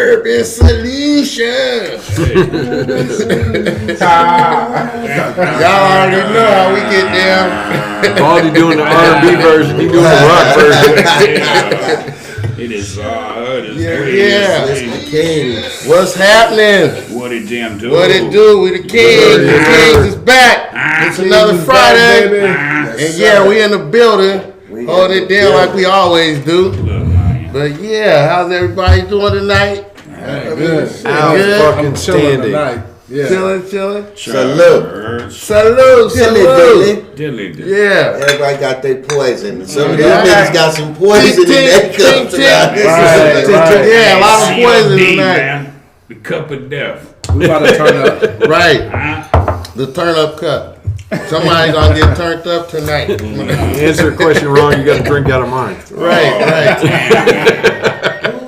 Urban Soulution. Y'all already know how we get down. Baldy doing the R&B version, he doing the rock version. It is Kings. What's happening? What it damn do? What it do? We the Kings. The Kings is back. It's another Friday. And yeah, we in the building. Hold it down like we always do. But yeah, how's everybody doing tonight? Good. Fucking standing. Yeah. Chilling. Salute. Diddly. Yeah. Everybody got their poison. Some of these niggas got some poison in their cup tonight. Yeah, a lot of poison tonight. Man. The cup of death. We about to turn up. Right. The turn up cup. Somebody gonna get turned up tonight. Answer a question wrong, you got to drink out of mine. Right.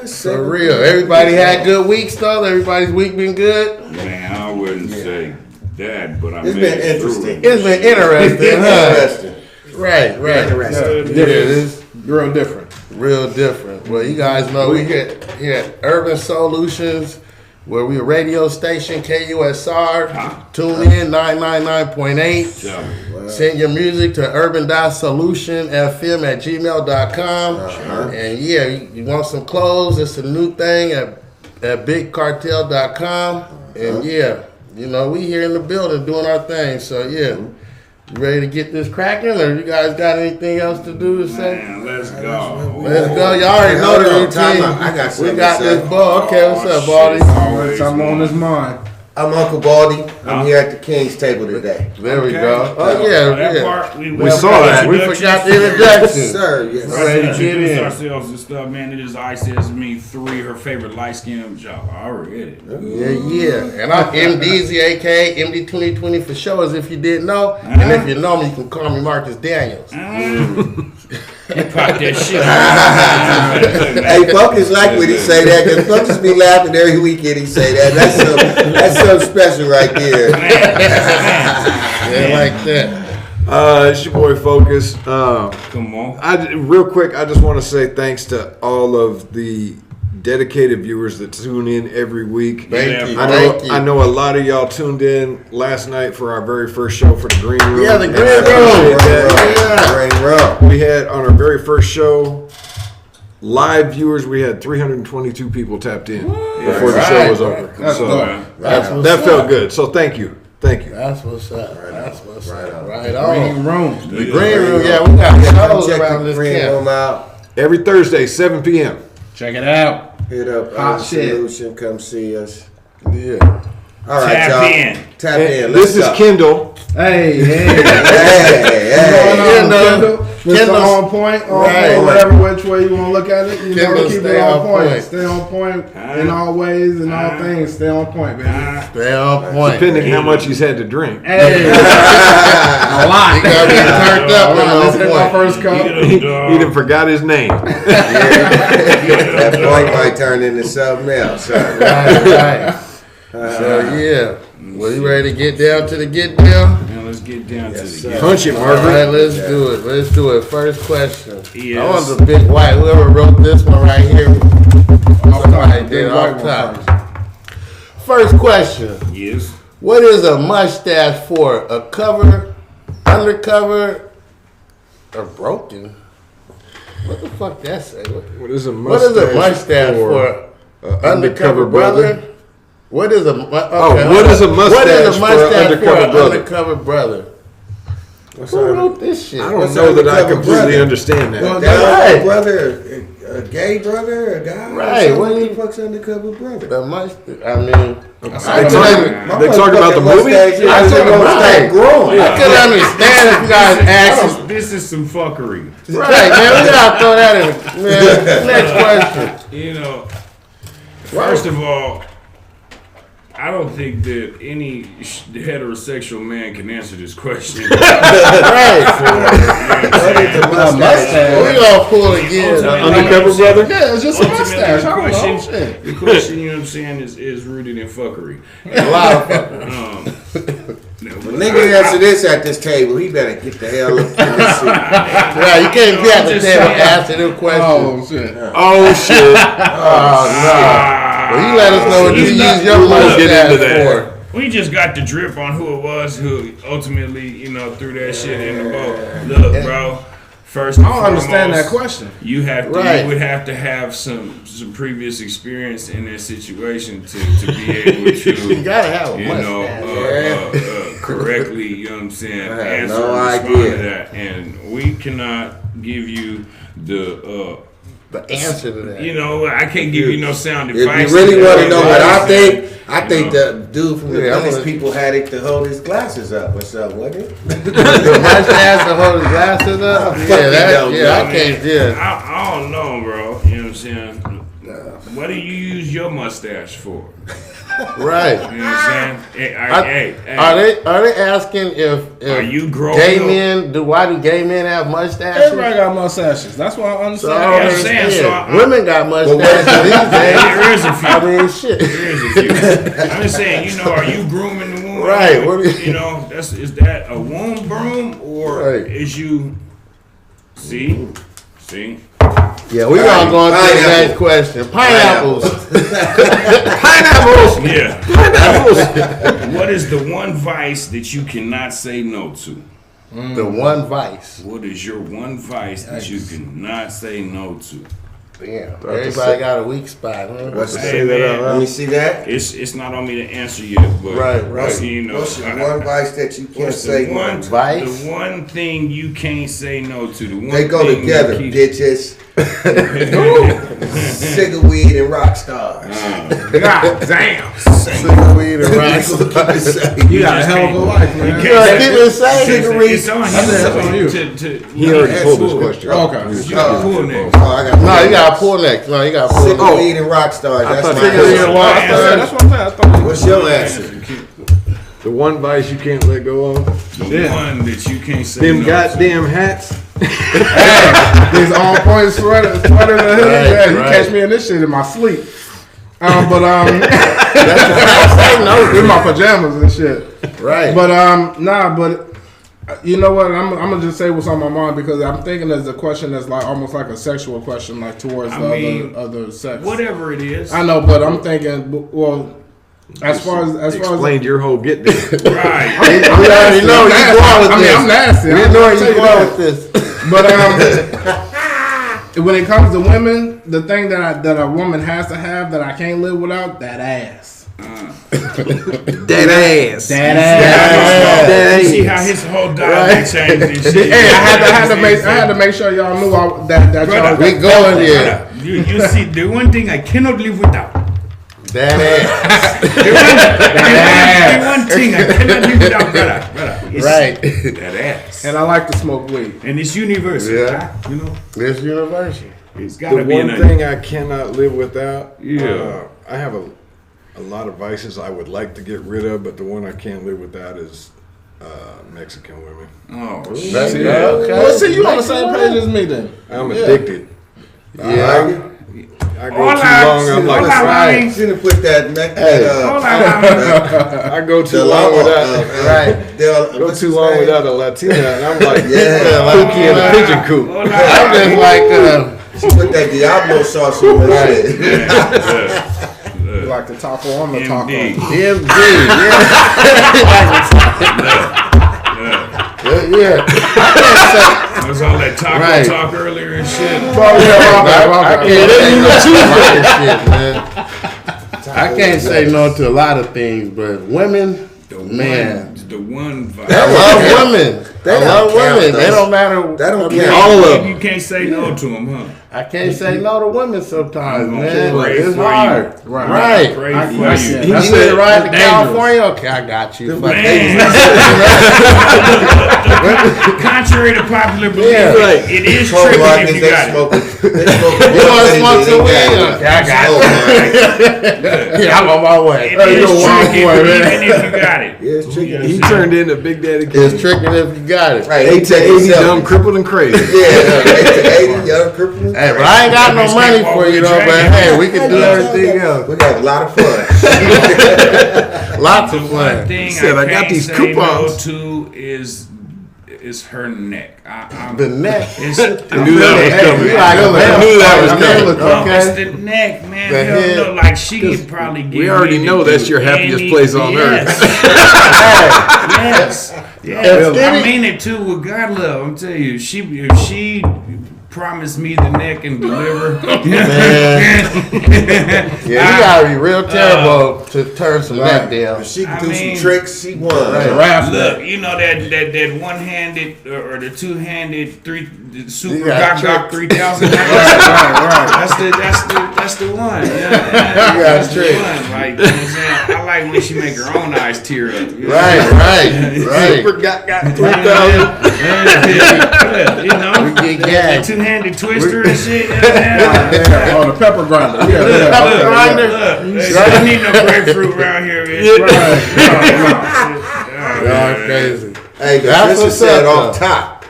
For real. Everybody had good weeks though. Everybody's week been good. Man, I wouldn't say that, but It's been interesting. It's been interesting, huh? Right. Interesting. Yeah, it's Real different. real different. Well, you guys know we here at Urban Soulutions, where we a radio station, KUSR. Tune in 999.8. Send your music to urban.solutionfm@gmail.com. And yeah, you want some clothes? It's a new thing at bigcartel.com. And yeah, you know, we here in the building doing our thing. So yeah, you ready to get this cracking, or you guys got anything else to do to say? Man, let's go. Let's go. Y'all already know the routine. We got this ball. Okay, what's up, Baldy? I'm on his mind. I'm Uncle Baldy. I'm here at the King's table today. There we go. Oh That yeah. part, We saw that. We forgot the introduction. Yes, sir. Yes, Right, sir. Ready to get introduce in. ourselves and stuff, man. It is I says me 3, her favorite light skinned job. I already get it. Yeah. And I'm MDZ, aka MD 2020 for shows. If you didn't know, and if you know me, you can call me Marcus Daniels. You pop that shit. Hey, Focus like when he say that, because Focus be laughing every weekend he say that. That's something special right there. Yeah, like that. It's your boy Focus. Come on. Real quick, I just want to say thanks to all of the dedicated viewers that tune in every week. Thank you. I know a lot of y'all tuned in last night for our very first show for the Green Room. Yeah, the And Green I Room. appreciate that. Great rough. We had on our very first show, live viewers, we had 322 people tapped in before the show was over. That's So dope. that felt good. So thank you. That's what's up. That's what's up. Right on. Green room. The Green Room, yeah, we got shows Check around the this Green camp. room out. Every Thursday, 7 p.m. Check it out. Hit up Hot Urban shit. Solution. Come see us. Yeah. All right, Tap y'all. in. Tap in. This Let's is go. Kendall. Hey, Hey. Kendall. Mr. Kendall's- On point, Right. whatever which way you want to look at it. You Kendall, know, keep stay it on on point. point. Stay on point in all ways and all things. Stay on point, baby. Stay on point. Depending how much he's had to drink. Hey, a You lot. gotta be turned up All and right, on this is my point. first cup. He done forgot his name. That boy might turn into something else. Right. So yeah. Well, you ready to get down to the get down? Now let's get down to Yes, the sir. Punch it, All right, Margaret. let's do it. Let's do it. First question. Yes. I want the big white. Whoever wrote this one right here. Somebody did off top. First question. Yes. What is a mustache for? A cover, undercover, or broken? What the fuck that say? What is a What is a mustache for? Undercover brother? What is a what is a mustache for an undercover brother? Undercover brother? Who wrote this shit? I don't What's know that I undercover completely brother? understand that. That Right. brother, a gay brother, a guy. Right, What what the you- fuck's undercover brother? The mustache. I mean, They talk about the movie? I said right. growing. I could understand if you guys asked. This is some fuckery. Right, man. We gotta throw that in. Man, next question. You know, first of all, I don't think that any heterosexual man can answer this question. Right. Mustache. We gonna pull again. Undercover brother? Yeah, it's just a Ultimately, mustache. I the don't know. question, Shit. the question, you know what I'm saying, is rooted in fuckery. A lot of fucking. When nigga answer this at this table, he better get the hell up in this seat. Right, you can't be at the Just table saying. asking them questions. Oh, shit. Oh, shit. Oh, no. Well, you let us know what you use your mustache for. We just got the drip on who it was who ultimately, threw that shit in the boat. Look, bro. First and I don't understand foremost, that question. You would have to have some previous experience in that situation to be able to you gotta have a correctly, you know what I'm saying, answer no and respond idea. to that. And we cannot give you the answer to that. I can't give you no sound advice. If you really want to know what I think, I You think know. the dude from the village people had it to hold his glasses up or something, wasn't it? The mustache to hold his glasses up? I can't, I don't know, bro. You know what I'm saying? What do you use your mustache for? Right. You know what I'm saying? Hey. Are they asking if Are you growing gay up? men why do gay men have mustaches? Everybody got mustaches. That's what I So understand. I don't I'm saying, understand. Women got mustaches these days. There is a few. I mean, shit. There is a few. I'm just saying, are you grooming the womb? Right. What is that a womb broom or is you? See. Yeah, we gonna go into the next question. Pineapples. Pineapples. Yeah. Pineapples. What is the one vice that you cannot say no to? The one vice. What is your one vice that you cannot say no to? Damn. Everybody got a weak spot, huh? Let me see that. It's not on me to answer yet, but Right. What's your one vice that you can't say no to? Vice? The one thing you can't say no to. The one They go thing together, you keep- bitches. Cigar weed and rock stars. God damn. Cigar weed and rock stars. You got a hell of a life, man. You gotta keep it safe. It's on That's on you. He already pulled this question. Okay. You got to pull next. No, you gotta pull next. No, you gotta pull next. Cigar weed and rock stars. That's thought my cigar weed answer. and rock That's what I'm saying. I thought What's your answer? The one vice you can't let go of. The one that you can't say Them no goddamn hats. these on point sweaters and hoodies. Right, You right. catch me in this shit in my sleep. With my pajamas and shit. Right. But you know what? I'm gonna just say what's on my mind because I'm thinking there's a question that's like almost like a sexual question, like towards other sex. Whatever it is. I know, but I'm thinking, well, as far as Explained your whole get there. Right. We already know you going with this. I'm nasty. We know you going with this. But when it comes to women, the thing that a woman has to have that I can't live without, that ass. That ass. You see how his whole dialect changed and shit. Hey, I had to make sure y'all knew that y'all. We going here. You see, the one thing I cannot live without. That ass. The one thing I cannot live without, brother. Is Right. that ass. And I like to smoke weed. And it's universal. Yeah. It's This universal. gotta The be one thing I cannot live without. Yeah. I have a lot of vices I would like to get rid of, but the one I can't live without is Mexican women. Oh, shit. Well, see, you on the same page as me then. I'm addicted. Yeah. I go too long. I'm like, Right. Should have put that. I go too long without. Right. Go too long without a Latina, and I'm like, Yeah. Pookie in a pigeon coop. I'm just like, She put that Diablo sauce on that shit. You like the taco on the taco. MD. MD. Yeah. There's all that taco Right. talk earlier and shit. I can't say no to a lot of things, but women, man. The one vibe. I love women. They I love don't count, women. though. They don't matter. That don't I mean, count. all of them. You can't say no to them, huh? I can't say no to women sometimes, I'm man. gonna pray It's for hard. you. Right. Pray I- for I you. see. You That's need it. to ride to That's California? Okay, I got you. Fuck Man. Contrary to popular belief, Yeah. Right. it is Cold tricky rockets, if you they got it. smoking. They You want to smoke some weed? got Okay, I got it. you. Yeah, I'm on my way. It is You're a wild tricky boy, even man. if you got it. Yeah, it's tricky. He turned into Big Daddy Kane. It's tricking if you got it. Right, 80, dumb, crippled, and crazy. Yeah, 80, young crippled. Hey, but I ain't got no money for you, though, but hey, we can do everything else. We got a lot of fun. Lots of One fun. thing Said, I I got can't these say coupons. no to is It's her neck. The neck. It's, I knew that was coming. It's the neck, man. The Hell head. no, like she could probably get. We already me know to that's do your happiest any- place on earth. Yes. I mean it too with God love. I'm telling you, if she promised me the neck and deliver. Yeah, you gotta be real terrible to turn some neck down. If she can I do mean- some tricks, she won. Look, you know that one-handed or the two-handed super You got Gok tricks. 3000. That's the one. Yeah, that's the tricks. one. Like, you know what I'm saying? I like when she make her own eyes tear up. You know? Right. Super got 3,000. You know, We get gagged. two-handed twister and shit. You know what I'm saying? Yeah, on the pepper grinder. Yeah, Look, I need no grapefruit around here, man. Y'all crazy. Hey, the That's sister what's said up, off top.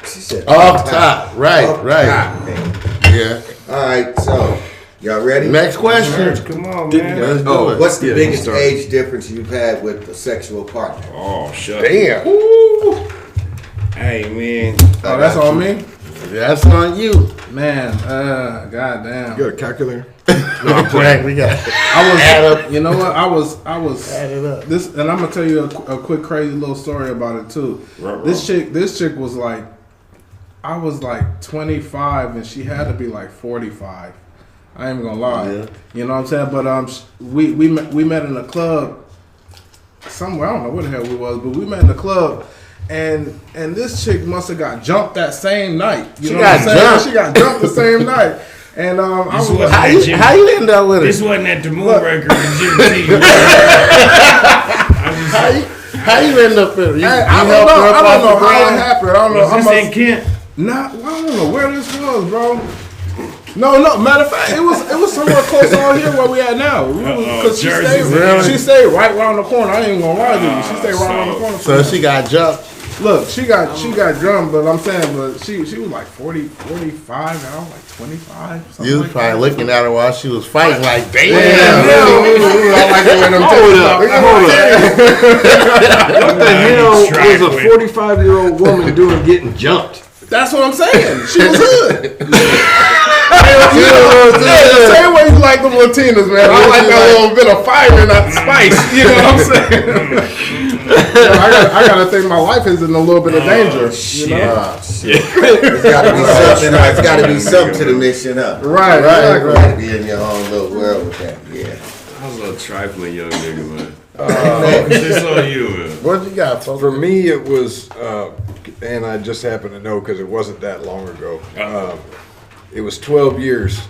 She said Off top. Right. Off Right. top, man. Yeah. All right, so y'all ready? Next question. Come on, man. Let's do it. What's the Yeah, biggest start. age difference you've had with a sexual partner? Oh, shut Damn. Hey, man. Oh, that's on me? That's on you. Man, goddamn. You got a calculator? Right, we got I was add up. You know what? I was Add it up. this, and I'm gonna tell you a quick crazy little story about it too. This chick was like, I was like 25 and she had to be like 45. I ain't gonna lie. Yeah. You know what I'm saying? But we met in a club somewhere. I don't know where the hell we was, but we met in the club. And this chick must have got jumped that same night. You know what I'm saying? jumped. She got jumped the same night. And I was This like, wasn't How you end up with This it? wasn't at the Moonraker with Jim T. How you end up with it? You I helped don't know. her I up don't off know the how it ground? happened. I don't know. Was this in Kent? Nah, I don't know where this was, bro. No. Matter of fact, it was somewhere close on here where we at now. Because Jersey. she stayed right around the corner. I ain't gonna lie to you. She stayed right around the corner. So she got jumped. Look, she got drummed, but I'm saying, but she was like 40, 45, and I was like 25. something You was like probably that. looking at her while she was fighting like, damn. I like it when them Hold up. What the hell Strike was a with- 45-year-old woman doing getting jumped? That's what I'm saying. She was hood. The same way you like the Latinas, man. I like that little bit of fire and that spice. You know what I'm saying? I gotta think my life is in a little bit of danger. You know? It's gotta be something. It's gotta be something to the mission up. Right. You gotta be in your own little world with that. Yeah. I was a trifling young nigga, man. It's just on you, man. What you got, folks? For me, it was, and I just happen to know because it wasn't that long ago. It was 12 years.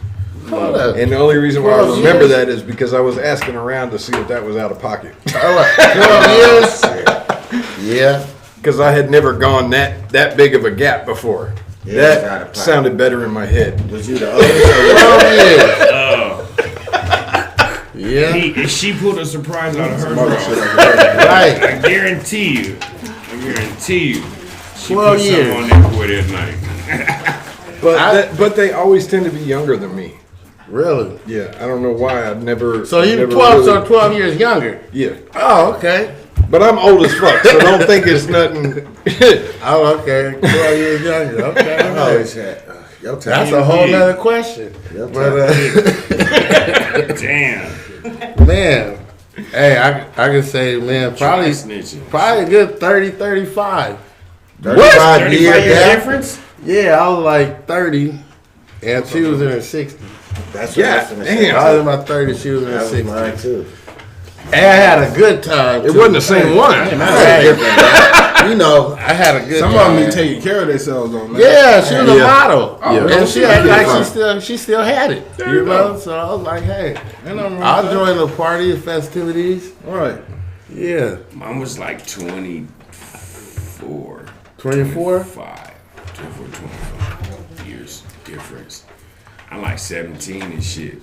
Hold up. And the only reason why I 12 remember years? that is because I was asking around to see if that was out of pocket. 12 years? Yeah. Because I had never gone that big of a gap before. Yeah, it's out of That pocket. sounded better in my head. Was you the oldest? 12 years. Yeah. She pulled a surprise out of her drawer. Right. I guarantee you. She 12 put years. something on that boy that night. But they always tend to be younger than me. Really? Yeah, I don't know why. I've never. So you never 12, really- so 12 years younger. Yeah, Oh, okay. but I'm old as fuck, so don't think it's nothing. Oh, okay. 12 years younger. Okay. I always had. Your time. That's a whole nother question. Your But, Damn. man, hey, I can say, man, probably a good 30, 35. 35 35 year year gap. difference? Yeah, I was like 30, and she was in her 60s. That's what Yeah, I was gonna say. damn. I was in my 30s, she was in her That was 60s. mine too. And I had a good time. It too. wasn't the same one. Hey, You know, I had a good Some time. of them be taking care of themselves on that. Yeah, she was a Yeah. model. Yeah. And she acted like she still had it. You know? So I was like, hey, Ain't nothing wrong I'll with join the party, the festivities. that. Right. Yeah. Mine was like 24. 24? 24, 25 years difference. I'm like 17 and shit.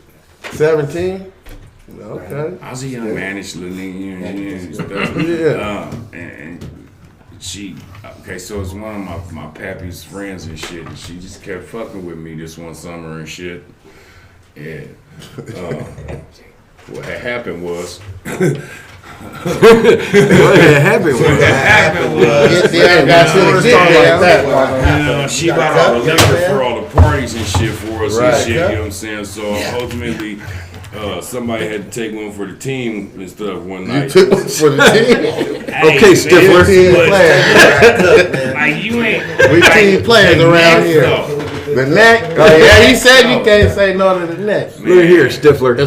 17? Okay. I was a young manish little nigga, and stuff. Yeah. And she, okay, so it's one of my pappy's friends and shit, and she just kept fucking with me this one summer and shit. And what had happened was, What happened was she bought all the liquor for all the parties and shit for us and shit. You know what I'm saying? So ultimately, somebody had to take one for the team and stuff one night. You took one for the team. Okay, Stifler. Like you ain't. We team players around here. The neck. Oh yeah, he said you can't say no to the neck. Look here, Stifler. The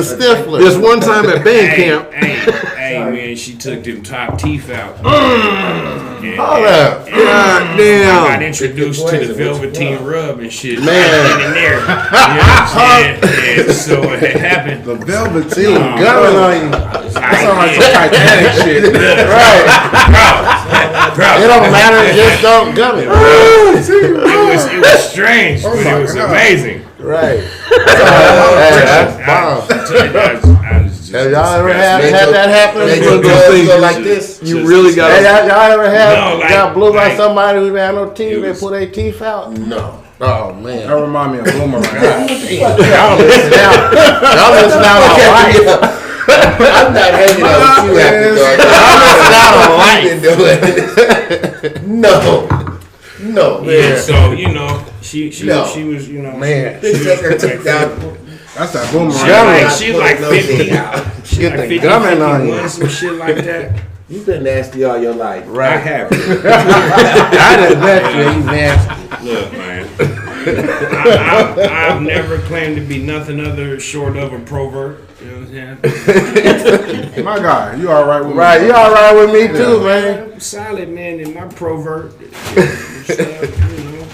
Stifler. This one time at band camp. Hey, man, she took them top teeth out. Hold up. God I got damn. introduced to the Velveteen rub and shit. Man. In there. You know what I'm saying? And so what had happened. The velvet See him gunning on you. That sounds like some Titanic shit. Right. It don't matter. Just don't gun it. It was strange, but it was amazing. Right. That's bomb. Have y'all ever had that happen? They One of go those things like this. You really got Hey, to. y'all ever have got blew by like- somebody who had no teeth? They was- pull their teeth out. No. Oh That man. remind me of Boomerang. Y'all missing out. Y'all missing out on life. I'm not hanging out with you after dark. No. Yeah, so you know, she was Man. They took her teeth out. That's that Boomerang. Gunning. she's like 50. She's Get like the 50, gunning on 51, you. some shit like that. You've been nasty all your life. Right. I have. I done met you. You nasty. Look, man. I've never claimed to be nothing other short of a pervert. You know what I'm saying? My guy, you all right with me? Right. You all right with me too, man? I'm solid, man, in my pervert stuff, you know.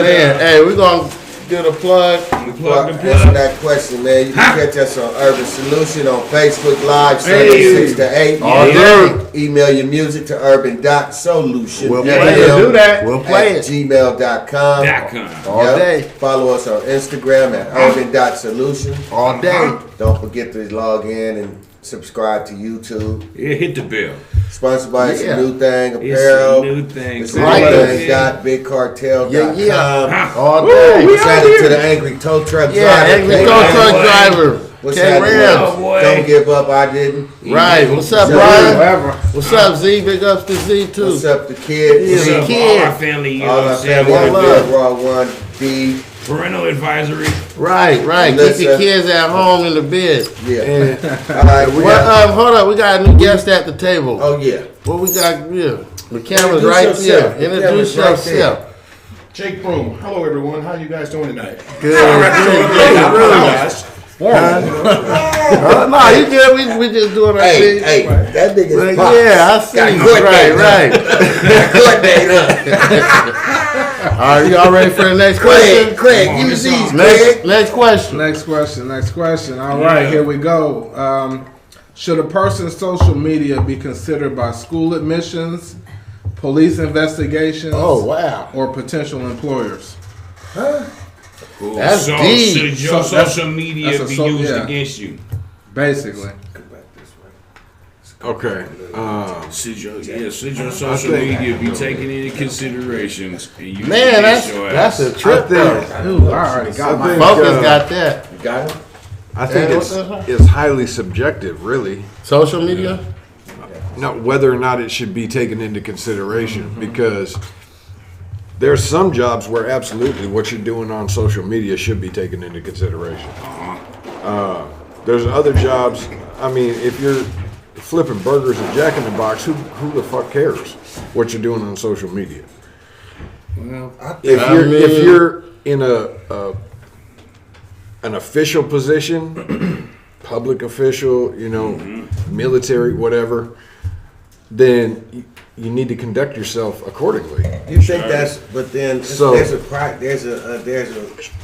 Man, hey, we gonna do the plug. We plug the Answer plug. that question, man. You can catch us on Urban Solution on Facebook Live, Sunday 6 to 8. All day. Email your music to urban.solution We'll Yeah, play it. Do that. We'll play at it gmail.com. all day. Follow us on Instagram at urban.solution. All day. Don't forget to log in and subscribe to YouTube. Yeah, hit the bell. Sponsored by It's Yeah. a New Thing It's Apparel. a new thing. It's Right. anything.bigcartel.com. Yeah. All day. Shout out to the Angry Tow Truck Yeah, Driver. angry K- tow Hey, truck boy. driver. What's K happening? Rams. boy. Don't give up, I didn't. Right. What's up, What's up, Brian? Whatever. What's up, Z? Big ups to Z too. What's up, the kids? What's up, kid. all our family, you know All what our I'm saying? family, One love. Raw 1, B. Parental advisory. Right. Keep Listen. your kids at home in the bed. Yeah. And All right, we got. Hold up. We got a new guest at the table. Oh, yeah. What we got? Yeah. The camera's Introduce right yourself. there. The Introduce camera's right yourself. Jake Broom. Hello, everyone. How you guys doing tonight? Good. Guys. No, you good. We just doing our thing. Hey, that nigga's But pops. yeah, I see. Got You. court date, Right. Court date, huh? All right, y'all ready for the next question? Craig, use these, Craig. Next question. Next question. All right, here we go. Should a person's social media be considered by school admissions, police investigations, Oh wow. or potential employers? That's so deep. should your So that's- social media that's a be so- used yeah. against you? Basically. okay. Should your social think- media be taken into considerations? And you Man, against your that's ass? a trip I though. think- Ooh, I already got my. Focus got that. You got him? I think And it's what's it's highly subjective, really. Social media. No, whether or not it should be taken into consideration, because there's some jobs where absolutely what you're doing on social media should be taken into consideration. There's other jobs. I mean, if you're flipping burgers at Jack in the Box, who the fuck cares what you're doing on social media? Well, If you're in an official position, public official, military, whatever, then you need to conduct yourself accordingly. You think that's, but then So- there's a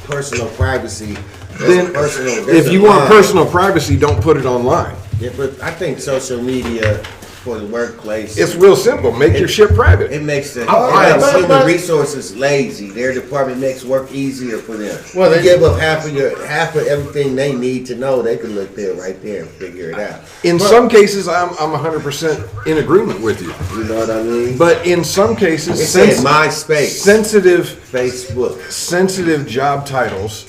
personal privacy. Then, There's if a you want line. personal privacy, don't put it online. Yeah, but I think social media for the workplace. It's real simple. Make your shit private. It makes the yeah, but- human resources lazy. Their department makes work easier for them. Well, Well, they- give up half of everything they need to know. They can look there, right there, and figure it out. In some cases, I'm 100% in agreement with you. You know what I mean? But in some cases, It said MySpace, sensitive Facebook. sensitive job titles,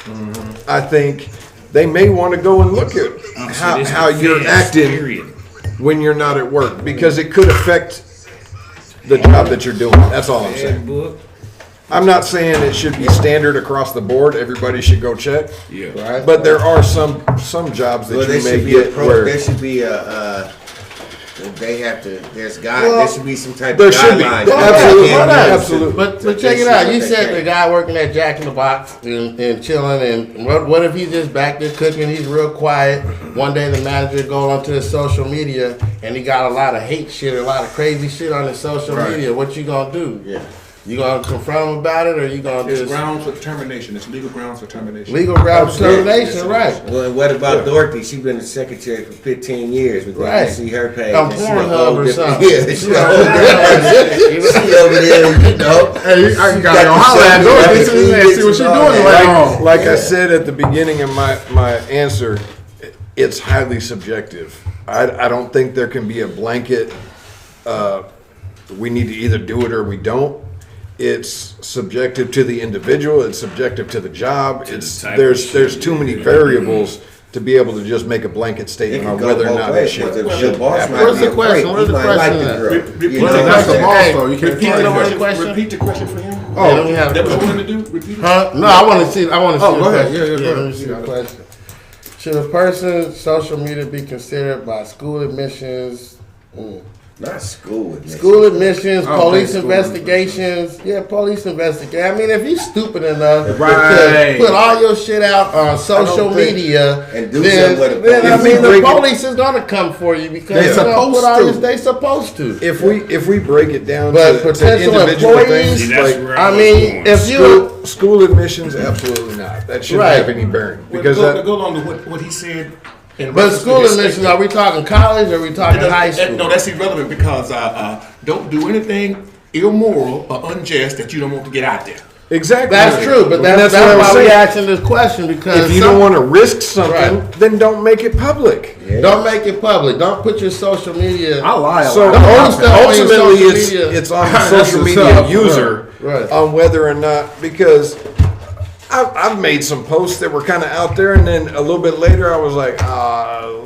I think they may want to go and look at how you're acting Period. when you're not at work, because it could affect the job that you're doing. That's all I'm saying. Book. I'm not saying it should be standard across the board. Everybody should go check. Yeah. Right. But there are some jobs that you may get where there should be they have to. There's Well, there should be some type there of should be. guidelines. Absolutely. Why not? Absolutely. But check it out. You said the guy working at Jack in the Box and chilling, and what if he's just back there cooking? He's real quiet. One day the manager goes onto his social media and he got a lot of hate shit, a lot of crazy shit on his social media. What you gonna do? Yeah. You gonna confront him about it, or you gonna It's just grounds for termination. It's legal grounds for termination. legal grounds for termination? Right. Well, and what about Dorothy? She's been the secretary for 15 years. We're going Right. to see her page. On and she a Pornhub whole or different- something. Yeah, she a whole different. She over there, you know. Hey, I gotta go Got holler at the Dorothy social and media see what she's and all doing that. later on. Like I said at the beginning of my answer, it's highly subjective. I don't think there can be a blanket, we need to either do it or we don't. It's subjective to the individual, it's subjective to the job. the It's type of there's shit, too many yeah. variables to be able to just make a blanket It statement can on go whether or both not ways. it should. The boss might Where's be the a question? freak. Where's He the might like question the at? girl. Repeat You know the what I'm That's the saying? boss, though. You can't Repeat tell the him. question. question? Repeat the question for him. Yeah, let me have That the what you question. wanted to do? Repeat it. Huh? No, I want to see. I want to see Oh, the go ahead. question. Yeah, go let ahead. me see the question. Should a person's social media be considered by school admissions? Not school admission. School admissions, I don't police think school investigations. Yeah, police investigation. I mean, if you're stupid enough Right. to put all your shit out on social think- media, and do then, something with it. then I If mean, we the break it- police is gonna come for you because They you don't supposed put all to. your, they supposed to. If we break it down But to potential individual employees- See, things, that's like where I was mean, going. if you school admissions, absolutely not. That shouldn't Right. have any bearing Well, because go, that. go along to what he said. in but reference to school his admissions, statement. are we talking college or are we talking high school? No, that's irrelevant because don't do anything immoral or unjust that you don't want to get out there. Exactly. That's true, but that's what I was why we saying. asking this question because If you don't want to risk something, Right. then don't make it public. don't make it public. Don't put your social media. I lie a So lot. Don't post stuff on your ultimately, social it's media. it's on the That's social what's media up. user Right. on whether or not, because I've made some posts that were kind of out there, and then a little bit later I was like,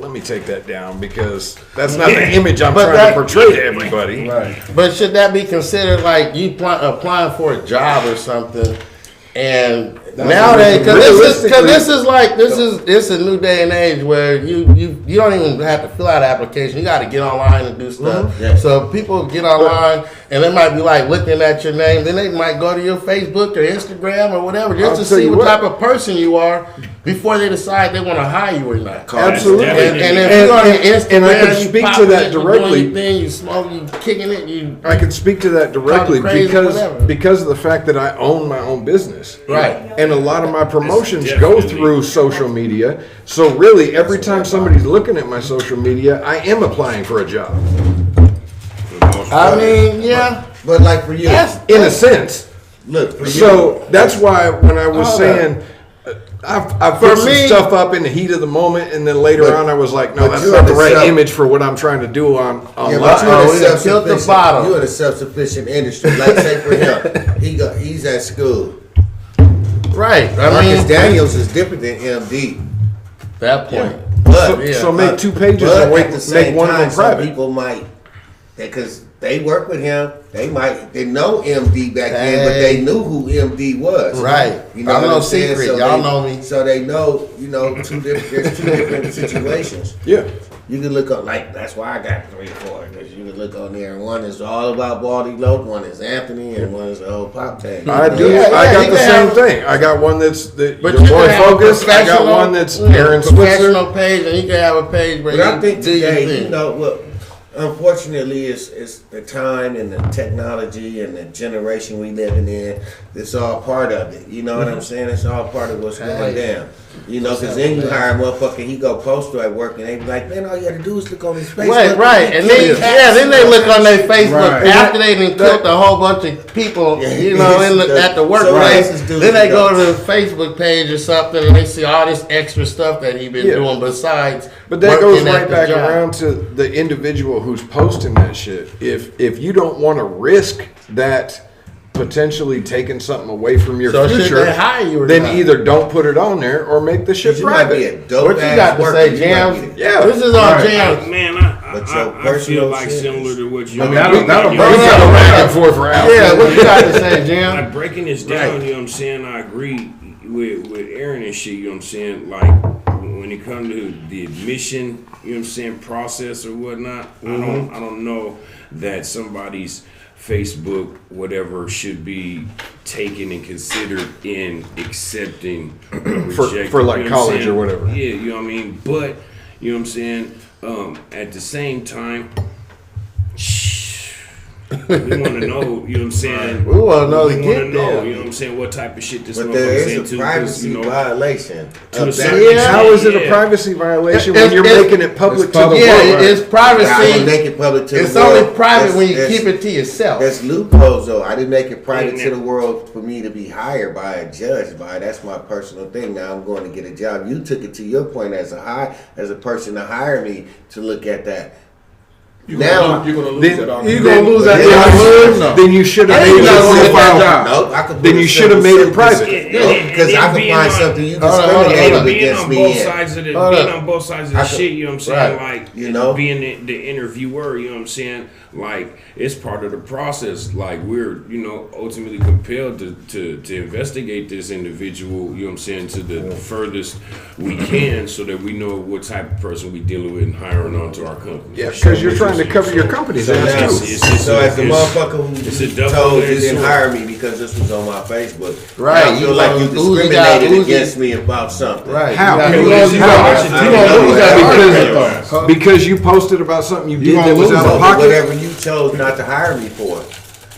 let me take that down because that's not the image I'm But trying that- to portray to everybody. Right. But should that be considered like you applying for a job or something? And nowadays, because this is a new day and age where you don't even have to fill out an application. You got to get online and do stuff. Mm-hmm. Yeah. So people get online and they might be like looking at your name. Then they might go to your Facebook or Instagram or whatever just I'll to tell see you what what. type of person you are before they decide they want to hire you or not. Absolutely. And if you're on your Instagram, and I can you speak to popping that it, you directly. doing your thing, you smoking, you kicking it, you I can speak to that directly Talking crazy, whatever. because of the fact that I own my own business. Right. And a lot of my promotions It's go definitely- through social media. So really, every time somebody's looking at my social media, I am applying for a job. For the most I part. mean, yeah. But like for you, In a sense. look for you. So that's why when I was Oh, saying, I For put some me- stuff up in the heat of the moment, and then later But- on I was like, no, but that's you're not the the right self- image for what I'm trying to do on Yeah, online. but you're Oh, in a we done killed the self-sufficient. bottle. You're in a self-sufficient industry. Like say for him, he's at school. Right. I Marcus mean, Daniels is different than MD. that point. But Yeah. So make two pages but and at the same make one of time, them some private. people might, because they work with him. They know MD back then, but they knew who MD was. Right. You know I'm what no I'm saying? secret. So Y'all they- know me. So they know. There's two different situations. Yeah. You can look on, like, that's why I got 3 or 4, because you can look on there, and one is all about Baldy Lope, one is Anthony, and one is the old Pop Tang. I do. Yeah, I yeah, got you the can same have- thing. I got one that's the But your you boy can have a Focus. I got professional- one that's yeah, Aaron Switzer. professional page, and you can have a page where But you I think do your today, thing. you know, what, unfortunately, it's the time and the technology and the generation we living in. It's all part of it. You know what I'm saying? It's all part of what's going down. You know, because then you hire a motherfucker, he go post at work, and they be like, man, all you got to do is look on his Facebook. Right, and then then they look on their Facebook Right. after they done killed a whole bunch of people, Yeah, you know, at the so workplace. racist dudes Then they go go- to the Facebook page or something, and they see all this extra stuff that he been Yeah. doing besides. But that goes working at right the back job. around to the individual who's posting that shit. If you don't want to risk that potentially taking something away from your So should future, they hire you or then not? either don't put it on there or make the shit You might be private. a dope What you got to say, Jams? Yeah. This is on Jams. Man, But your I personal feel like shit similar is- to what you. I mean, that'll We break got a back and forth route. Yeah, what you got to say, Jam? Like breaking this down, you know what I'm saying? I agree with Aaron and shit, you know what I'm saying? Like when it comes to the admission, you know what I'm saying, process or whatnot, I don't know that somebody's Facebook whatever should be taken and considered in accepting or rejecting, for like you know what I'm college saying? or whatever. Yeah, you know what I mean? But you know what I'm saying? At the same time, we want to know, you know what I'm saying? We want to know We to want to get know, there. you know what I'm saying, what type of shit this But there motherfucker's is a into. privacy You know, violation. to a of certain that. extent. How is it a Yeah. privacy violation It's- when you're it's- making it public it's to the public. world? Yeah, it's I would privacy. make it public to It's the world. only private when you That's- keep it to yourself. There's loopholes though. I didn't make it private Yeah, to the world for me to be hired by a judge. That's my personal thing. Now I'm going to get a job. You took it to your point as a person to hire me to look at that. You're Now- gonna lose Then- that You argument. gonna lose that Yeah, job? Then you should have Hey, made you gotta your look at that profile. job. Nope, I could Then put you a should have made it simple private. sentence. Yeah, No, and because then I could being find on- something you Hold on, discriminated being against on me both in. sides of the Hold being up. on both sides of I the could- shit, you know what I'm saying? Right. Like You know? being the interviewer, you know what I'm saying? Like it's part of the process. Like we're, you know, ultimately compelled to investigate this individual, you know what I'm saying, to the furthest we can so that we know what type of person we dealing with and hiring onto our company. Yeah, because you're trying to cover your company's So, now, ass too. so as the motherfucker it's a who double told you edged didn't sword. hire me because this was on my Facebook, Right, I feel like you who's the guy- discriminated who's the- against me about something. Right. How? You gotta You lose gonna your lose job. that argument, Because, though. because you posted about something you did gonna that was lose out it. of pocket. Whatever you chose not to hire me for.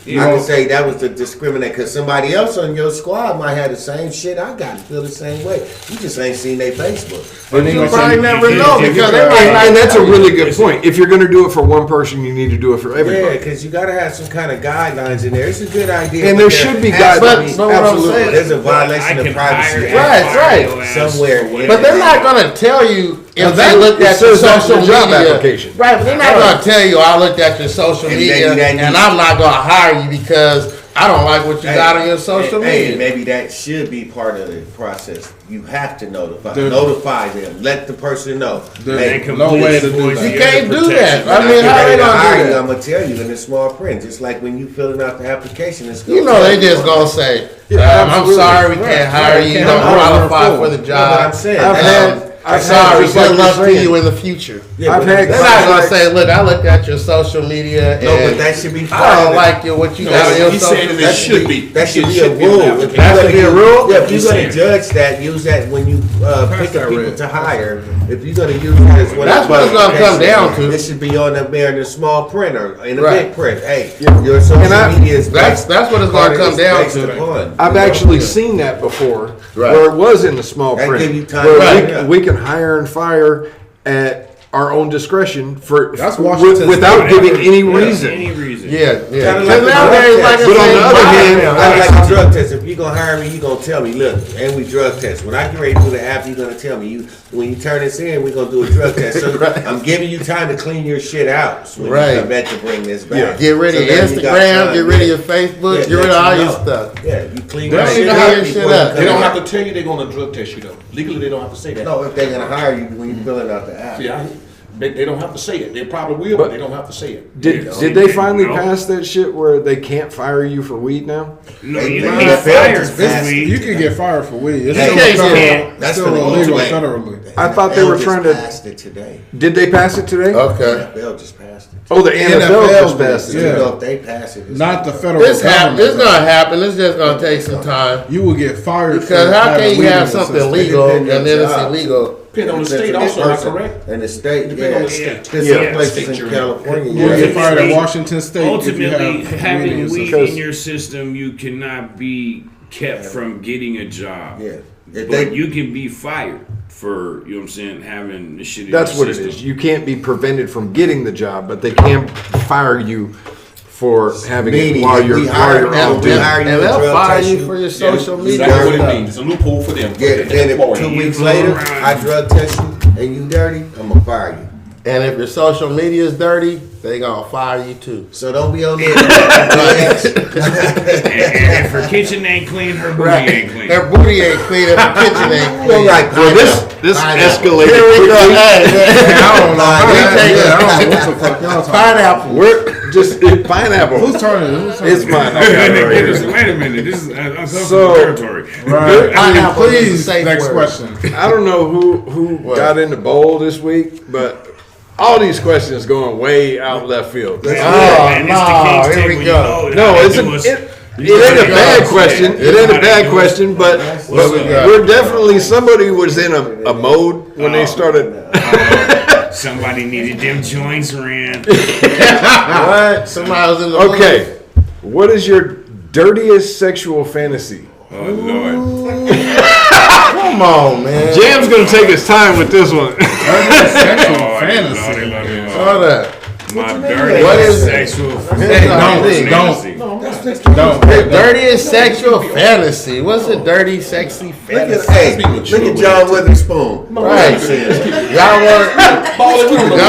I can say that was the discriminate because somebody else on your squad might have the same shit I got and feel the same way. You just ain't seen their Facebook. You probably never know because they might not. And that's a really good point. If you're going to do it for one person, you need to do it for Yeah, everybody. because you got to have some kind of guidelines in there. It's a good idea. And but there should be has to guidelines. be- But what I'm Absolutely. saying- There's a I violation can of privacy. hire Act Right, and right. fire your ass Somewhere for in whatever. But they're not gonna tell you if they that- looked it at your says that in social the job media. application. Right, but they're not gonna tell you I looked at your social And media maybe that and needs- I'm not gonna hire you because I don't like what you got on your social Hey, media. maybe that should be part of the process. You have to notify. There- Notify them. Let the person know. There- Hey, no way to do that. You can't do that. when I mean, get how ready they to gonna hire do you, that? I'm gonna tell you in the small print. Just like when you filling out the application, it's gonna You know tell they you just on gonna it. say, Yeah, I'm absolutely. sorry we can't hire you. You don't qualify for the No, but job. I'm saying, I've had- I'm I've had sorry. just like Good you're luck to saying. you in the future. Yeah, I've but had They're not gonna Like- say, look, I looked at your social media no, but and that should be. I don't like you, what you got on your he's social saying that media. it should be. That should It be should a be an rule. application. If That you're should be a gonna- rule? Yeah, if He's you're gonna saying. judge that, use that when you pick that people red. to hire. If you're gonna use that as one, That's of what the it's gonna come down to. It should be on there in the small print or in the Right. big print. Hey, your social And media is That's what it's gonna come down based to. upon. I've You know? actually seen that before, Right. where it was in the small That print, give you time where to- Right. yeah. we can hire and fire at our own discretion for That's Washington without State. giving any Any reason. reason. Yeah, yeah. Kinda Because like the nowadays, drug like I test. But on said, the other hand, I like the drug test. If you're gonna hire me, you're gonna tell me, look, and we drug test. When I get ready to do the app, you're gonna tell me, when you turn this in, we're gonna do a drug test. So Right. I'm giving you time to clean your shit out. So when Right. you come back to bring this back. get rid of So your now you got Instagram, time, get rid of yeah. your Facebook, Yeah, get rid let of all you your know. stuff. Yeah, you clean They your don't shit even out hire your before shit you up. come They don't back. have to tell you they're gonna drug test you though. Legally, they don't have to say that. No, if they're gonna hire you when you're filling out the app. See, they don't have to say it. They probably will, but they don't have to say it. Did they finally No. pass that shit where they can't fire you for weed now? No, They- you they don't get failed fired to for pass- weed. You can get fired for weed. It's Hey, still, you can't federal, get- that's still the illegal ultimate. federally. I thought they were NFL trying just to. passed it today. Did they pass it today? Okay. NFL just passed it. Oh, the NFL just did. passed So it. Yeah. you know if they pass it, it's Not the federal It's government. gonna happen. It's just gonna take some time. You will get fired Because for how having can you weed have in the something system. legal and Independent then it's job. illegal? Depending on the state Depends also, on am I person. correct? And the state, Depending on the yeah. state. There's Yeah. some places State in you're in. California. You'll yeah. get fired at Ultimately- Washington State if you Ultimately, have weed in having your weed system. in your system, you cannot be kept from getting a job. Yeah. If But they- you can be fired for, you know what I'm saying, having the shit in That's your what it system. is. You can't be prevented from getting the job, but they can fire you for having it Meaning, while if you're we hire on them, we duty. hire you And to they'll drug fire test you for your social media Exactly what it stuff. means. It's a loophole for them. Yeah, then if Employee. 2 weeks later, I drug test you and you dirty, I'm gonna fire you. And if your social media is dirty, they gonna fire you too. So don't be on there. And if her kitchen ain't clean, her booty ain't clean. Her booty ain't clean, if her kitchen ain't clean. Well, this escalated Here we go. quickly. I don't know. I don't know what the fuck y'all talking about. Pineapple. We're just pineapple. Who's turning? It's mine. I got it right here. Wait a minute. This is uncomfortable So- territory. Right. Pineapple is a Please, safe next word. question. I don't know who got in the bowl this week, but all these questions going way out left field. Oh, Man, it's the no, King's here we table, go. you know, No, all it's they do is- it ain't a bad question. It ain't a bad question, but we're definitely somebody was in a mode when they started. Somebody needed them joints ran. What? Somebody was in the Okay, what is your dirtiest sexual fantasy? Oh Lord. Come on, man. Jam's gonna take his time with this one. Sexual Lordy, fantasy. Lordy, Lordy, Lordy. Hold up. My dirty What is it? sexual Hey, fantasy. don't. The dirtiest sexual fantasy. What's a dirty, sexy fantasy? Hey, look at John Witherspoon. Right. Y'all want to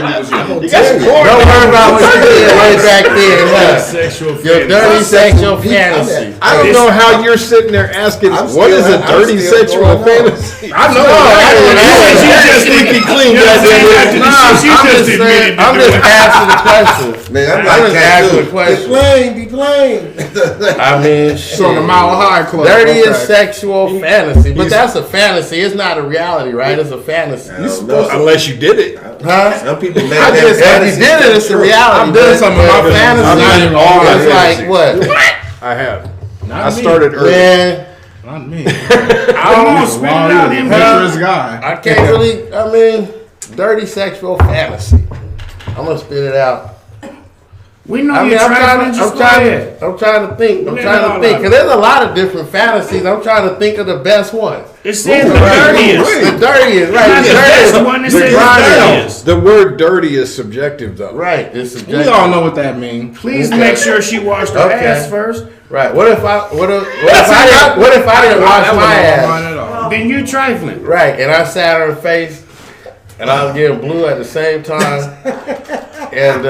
don't worry about what you did way back then, huh? Sexual Your fantasy. dirty sexual fantasy. I don't know how you're sitting there asking what is a dirty sexual fantasy. I know. You just squeaky clean, goddamn. I'm just asking the question. Man, I'm I'm like just that asking too. the question. Be plain. I mean, It's on the Mile High Club. dirtiest Okay. sexual fantasy, but that's a fantasy. It's not a reality, right? It's a fantasy, Unless you did it. huh? Some people make I that just, if fantasy you did it, it's a reality. I've done but- some of my but fantasy. fantasy. I'm not even It's fantasy. like what? I have. Not I me. started early. Man, Not me. I don't spit it out in Adventurous guy. I can't really. I mean, dirty sexual fantasy. I'm gonna spit it out. We know I mean, you're trying to I'm trying to think. I'm trying to think. Cause there's a lot of different fantasies. I'm trying to think of the best one. It says the Right. dirtiest. The dirtiest, right? Not The the best dirtiest. one. It The says the grimiest. dirtiest. The word dirty is subjective, though. Right. It's We subjective. all know what that means. Please Okay. make sure she washed her Okay. ass first. Right. What if I didn't wash my ass? Then you trifling. Right. And I sat on her face, and I was getting blue at the same time. And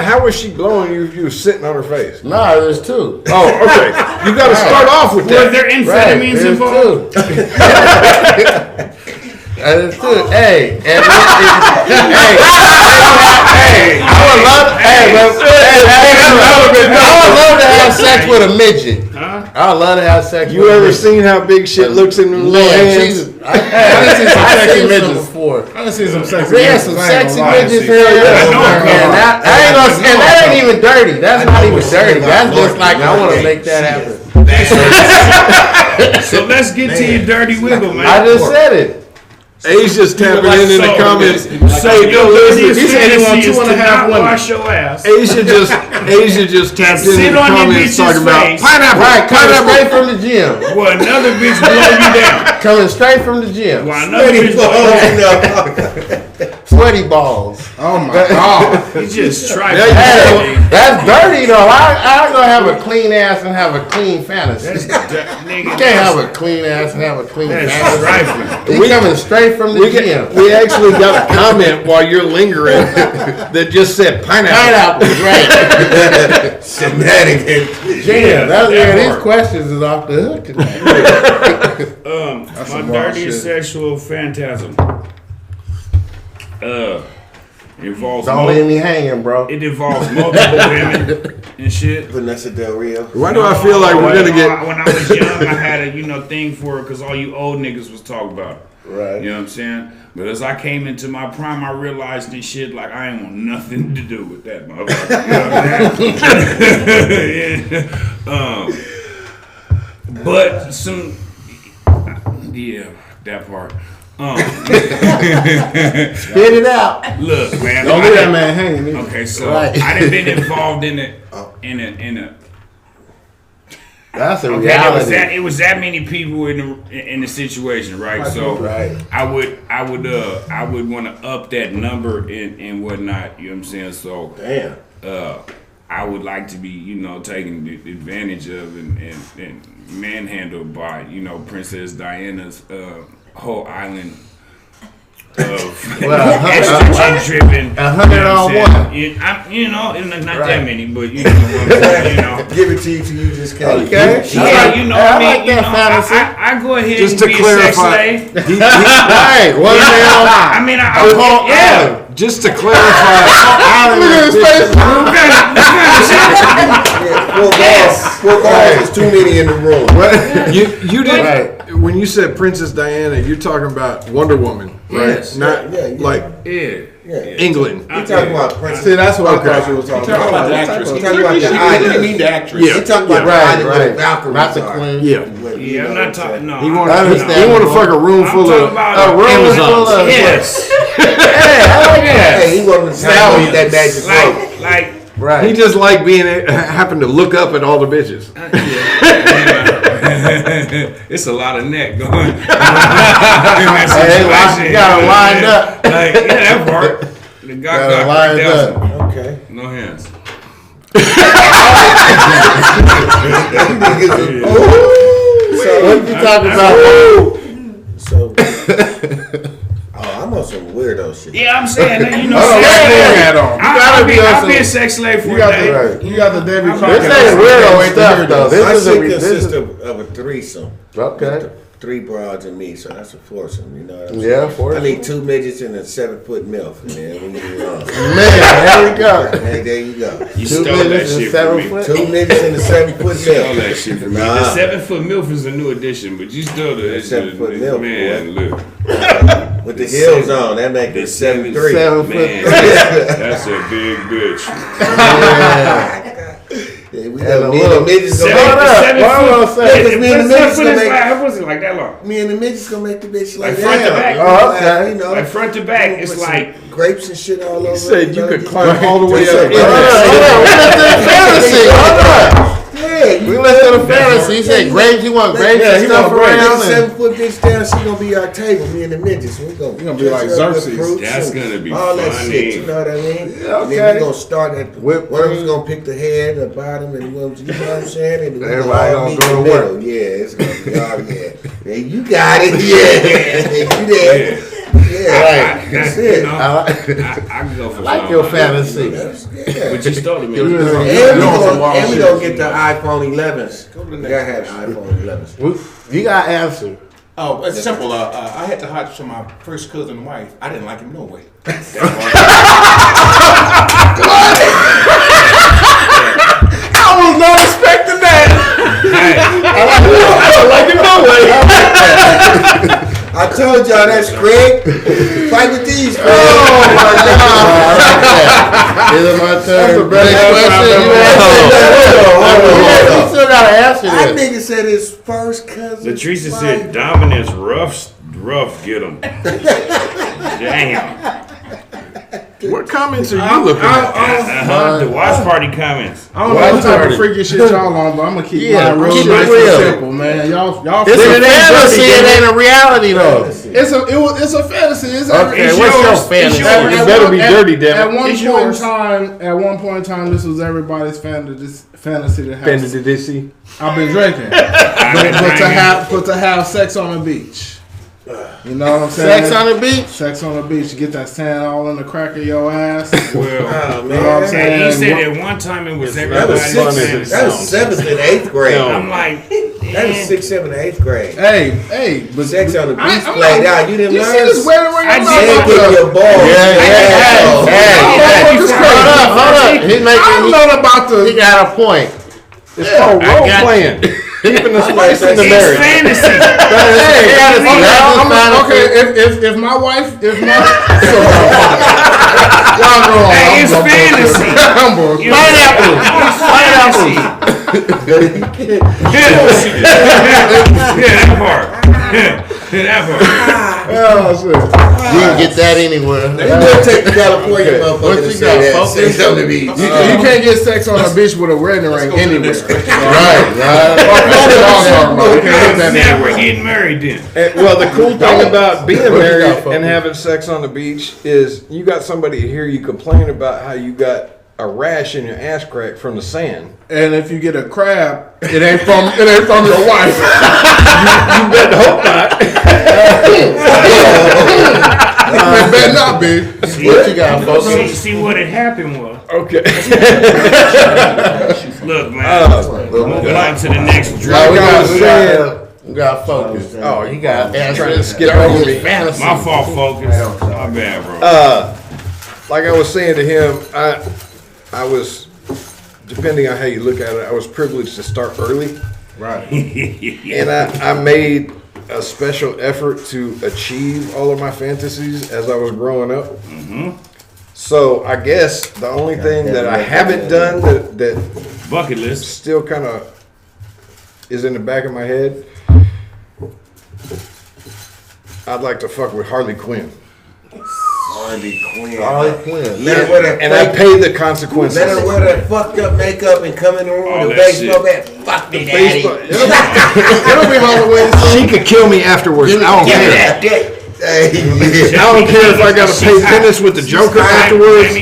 How was she blowing you if you were sitting on her face? nah, there's two. Oh, okay. You got to start off with Was that. there Right. amphetamines There's involved? two. There's two. Hey, and hey, I would love to have sex with a midget. I would love to have sex. You with a ever midget. seen how big shit looks in them little Man, hands? Jesus. I've seen some sexy midgets before. I done seen some sexy Yeah, midgets, some I ain't sexy gonna lie. midgets. Hell yeah, I know. man. That ain't even dirty. That's not even dirty. That's just like I want to make that happen. So let's get to your dirty wiggle, man. I just said it. Asia's tapping in the comments. So Say, your yo, listen. dirtiest he said he want fantasy is 2.5 to not women. wash your ass. Asia just tapped in Sit the on your comments bitch's talking about face. pineapple. Right, coming Pineapple. straight from the gym. Well, another bitch blow you down. Coming straight from the gym. Well, another bitch blow you down. Sweaty balls. Oh my god. You just try. There you Hey, go. that's dirty though. I'm gonna have a clean ass and have a clean fantasy. Nigga, You can't have a clean ass and have a clean that's fantasy. trifling. You coming straight from the gym. We actually got a comment while you're lingering that just said pineapple. Pineapple, right? Shenanigans. Yeah, that these part. questions is off the hook tonight. My some wild dirtiest shit. sexual phantasm. Involves Don't leave me hanging, bro. it involves multiple women and shit. Vanessa Del Rio. Why do I feel like we're gonna get? When I was young, I had a thing for it because all you old niggas was talking about it. Right. You know what I'm saying? But as I came into my prime, I realized this shit like I ain't want nothing to do with that motherfucker. You know what I'm saying? Yeah. But some, yeah, that part. Spit it out. Look, man. Don't leave that man hanging. either. Okay, so Right. I done been involved in a That's a okay, reality. it was that many people in the situation, right? So Right. I would want to up that number and whatnot. You know what I'm saying? So Damn. I would like to be taken advantage of and manhandled by Princess Diana's whole island of Well, estrogen driven. 100 on one. It's not that many, but you know what I'm saying, you know. Give it to you till you just can't. Okay. Yeah, you know I what I mean? like that fantasy. I go ahead Just and to be a clarify, sex slave. Right. One I mean, yeah. just to clarify, Four balls is too many in the room. you didn't. Right. When you said Princess Diana, you're talking about Wonder Woman, right? Yes. Not Yeah. like England. We're talking about Princess. See, that's what I thought you was talking Talking about about. the actress. We're talking about the You island. mean the actress. Yeah. We're talking about the Right, island where the right. Valkyries Not the are. queen. Yeah. Yeah, I'm not talking. No, You I'm want talking- to fuck a room I'm full talking of about A room Amazons. full of yes, Hey, he wanted to stab with that magic rope. like Right. He just like being happen to look up at all the bitches. it's a lot of neck going. in Hey, that you gotta line up. Like that part. The guy Gotta got line 3,000. up. Okay. No hands. So What you talking about? So, I'm on some weirdo shit. Yeah, I'm saying that, you know. Oh, sex- hat on. gotta be on I'll some- be a sex slave for You a got day. the you got the David This Crockett. ain't weirdo stuff, though. My This is shit a consists of a threesome. Okay. Three broads and me, so that's a foursome. You know what I'm Yeah, saying? foursome. I need 2 midgets and a 7-foot MILF, man. We get it on. Man, there we go. Hey, there you go. You 2 stole that minutes and shit from 7 me. foot. 2 midgets and a 7-foot Stole MILF. that shit from me. Nah. The 7-foot MILF is a new addition, but you stole that 7-foot shit. MILF, Man, boy. look. With the heels on, that make The it 7'3". 7 foot. Man, that's a big bitch. Yeah, we And got a me and the little- midgets Hold gonna up. Seven What foot. am I saying? Yeah, 'cause me and the midgets gonna make How was it like that long? me and the midgets gonna make the bitch like Like front to that. back? Oh, okay. You know, Like front to back, it's put some like grapes and shit all over. said you know, could just- climb all the way just up say, in Hold there. on. We listened to fantasy. Hold on. Yeah, We listened to fantasy. He said grapes. You want grapes and stuff around? That 7-foot bitch down, she gonna be our table. Me and the midgets, we gonna be like Xerxes. That's gonna be all that funny. shit. You know what I mean? And okay. then we gonna start at Whipped one of them's cream. gonna pick the head, the bottom, and one, you know what I'm saying? And we Everybody all gonna meet go in to the work. middle. Yeah, it's gonna be all yeah. You got it. Yeah, you there? Yeah, Right. That's it. I can go for like some. your fantasy. Yeah. But you stole it, man. And we gonna get the iPhone 11s. We gotta have iPhone 11s. You got answer. Oh, it's simple. I had to hide from my first cousin wife. I didn't like him no way. I was not expecting that. I told y'all that's Craig. Fight with these, Craig. Is it my turn? best Next question. You answer. You still gotta answer That this. nigga said his first cousin. Latricia said dominance rough get them. Damn. What comments are you looking at? The watch party comments. I don't know what type of freaky shit y'all on, but I'm gonna keep Yeah, mine real keep it nice real. and simple, man. Y'all. It's a fantasy. It ain't a reality though. It's a fantasy. It's Okay, it's what's your yours. fantasy? It's yours. It better be dirty, damn At it. one It's point in yours. time, this was everybody's fantasy to have. Fantasy. I've been drinking, but to have sex on the beach. You know what I'm saying? Sex on the beach. Sex on the beach. You get that sand all in the crack of your ass. Well, Oh, You know what I'm man. saying? he said at one time it was That everybody's was fun as it fantasy. That was 7th and 8th grade. I'm like, That was 6th, 7th, and 8th grade. Hey, but Sex on the beach I'm played not- out. You didn't You learn. see this wedding ring? I I'm did. not Can't about get to- your balls. Hey, hold up. He's I'm making. not about He to. got a point. It's called role got playing. Keeping the spice in the it's marriage. fantasy. If my wife, y'all know Hey, it's fantasy. I'm bullshit. You know what I'm saying? It's fantasy. Yeah, that part. That part. Oh shit! You can get that anywhere. You gonna take the California motherfucker What to you say got, that. focus? Sex on the beach. You can't get sex on a beach with a wedding ring anywhere. Right. Now we're getting married then. Well, the cool thing about being What you got, married folks? and having sex on the beach is you got somebody to hear you complain about how you got a rash in your ass crack from the sand. And if you get a crab, it ain't from your wife. You better hope not. It better not be. What you got, folks? See what had happened was. Okay. Look, man. We'll go on to the next Like drive. we got focus. Oh, You got trying to answers. skip over me. Fantasy. My fault, focus. My bad, bro. Like I was saying to him, I was, depending on how you look at it, I was privileged to start early. Right. And I made a special effort to achieve all of my fantasies as I was growing up. So I guess the only thing that I haven't done that Bucket list. still kind of is in the back of my head, I'd like to fuck with Harley Quinn. Harley Quinn. Harley Quinn. Let her wear that And I fake- paid the consequences. Let her wear that fucked up makeup and come in the room All with a that baseball bat. Fuck me, daddy. It'll be on the way. She could kill me afterwards. I don't Give me care. that dick. Hey, I don't care if I got to pay tennis with the Joker afterwards.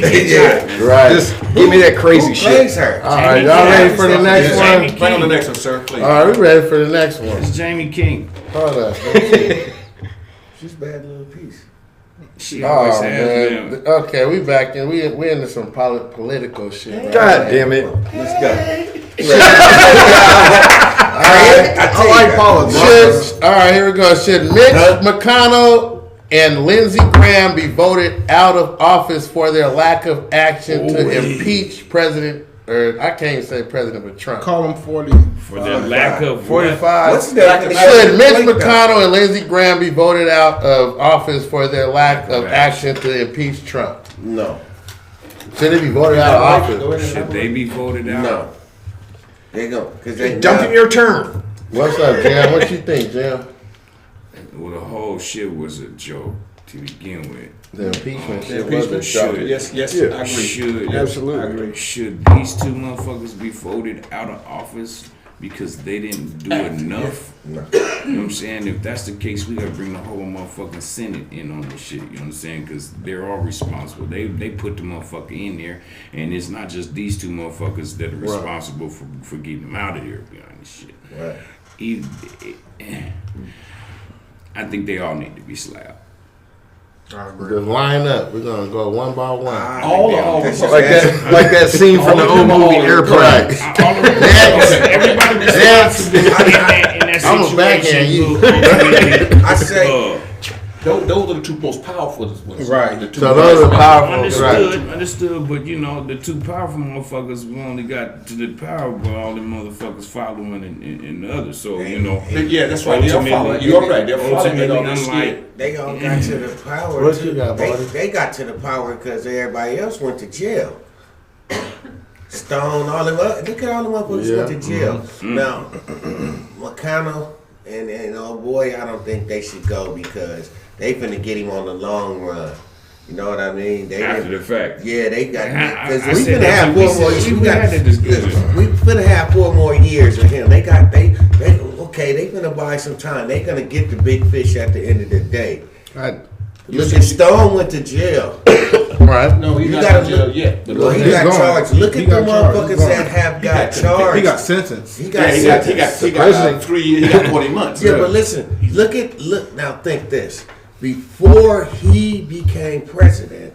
Right. Just give me that crazy who shit. plays her? All right, y'all ready for the next Jamie one? Bring on the King. next one, sir, please. All right, we ready for the next one. It's Jamie King. Hold up. She's a bad little piece. She always Oh has man. been. Okay, we back in. We into some political shit. Right God now. damn it. Let's go. I like politics. All right, here we go. Should Mitch McConnell and Lindsey Graham be voted out of office for their lack of action to impeach President, or I can't even say President, but Trump? Call him 40. For their lack of 45. What's that? Should Mitch McConnell and Lindsey Graham be voted out of office for their lack of action to impeach Trump? No. Should they be voted out of office? Should they be voted out? No. They go. Cause they Duncan, your turn. What's up, Jam? What you think, Jam? Well, the whole shit was a joke to begin with. The impeachment The shit impeachment wasn't should. shocking. Yes, yes, Yeah. I agree. Should Absolutely. Should these two motherfuckers be voted out of office because they didn't do enough? No. You know what I'm saying? If that's the case, we gotta bring the whole motherfucking Senate in on this shit. You know what I'm saying? Because they're all responsible. They put the motherfucker in there, and it's not just these two motherfuckers that are responsible for getting them out of here behind this shit. Right. I think they all need to be slapped. Just line up. We're gonna go one by one. All Like that scene from the old movie Airplane. Everybody responsible in that I'm backhand you. situation. I say those are the two most powerful ones. Right. The two So those are powerful. Right. Understood, but you know, the two powerful motherfuckers, we only got to the power, but all the motherfuckers following and the others. So, you know. Yeah, that's right. They're following. You're right. They're following it on I'm this like, they all got to the power. What too. you got, buddy? They got to the power because everybody else went to jail. Stone, all them. Look at all them motherfuckers went to jail. Now, McConnell and oh boy, I don't think they should go because they finna get him on the long run. You know what I mean? They after the fact. Yeah, they got I because we said finna that have we 4 more. said- We we got had that discussion. we finna have 4 more years with him. They okay. They finna buy some time. They gonna get the big fish at the end of the day. Look at Stone went to jail. Right. No, he's You not gotta in jail yet. But Well, he he's got gone. charged. Look He at the got charged. motherfuckers He's gone. that have got charged. He got sentenced. He got he sentenced. got 3 years. He got 20 months. Yeah, but listen, look now think this. Before he became president,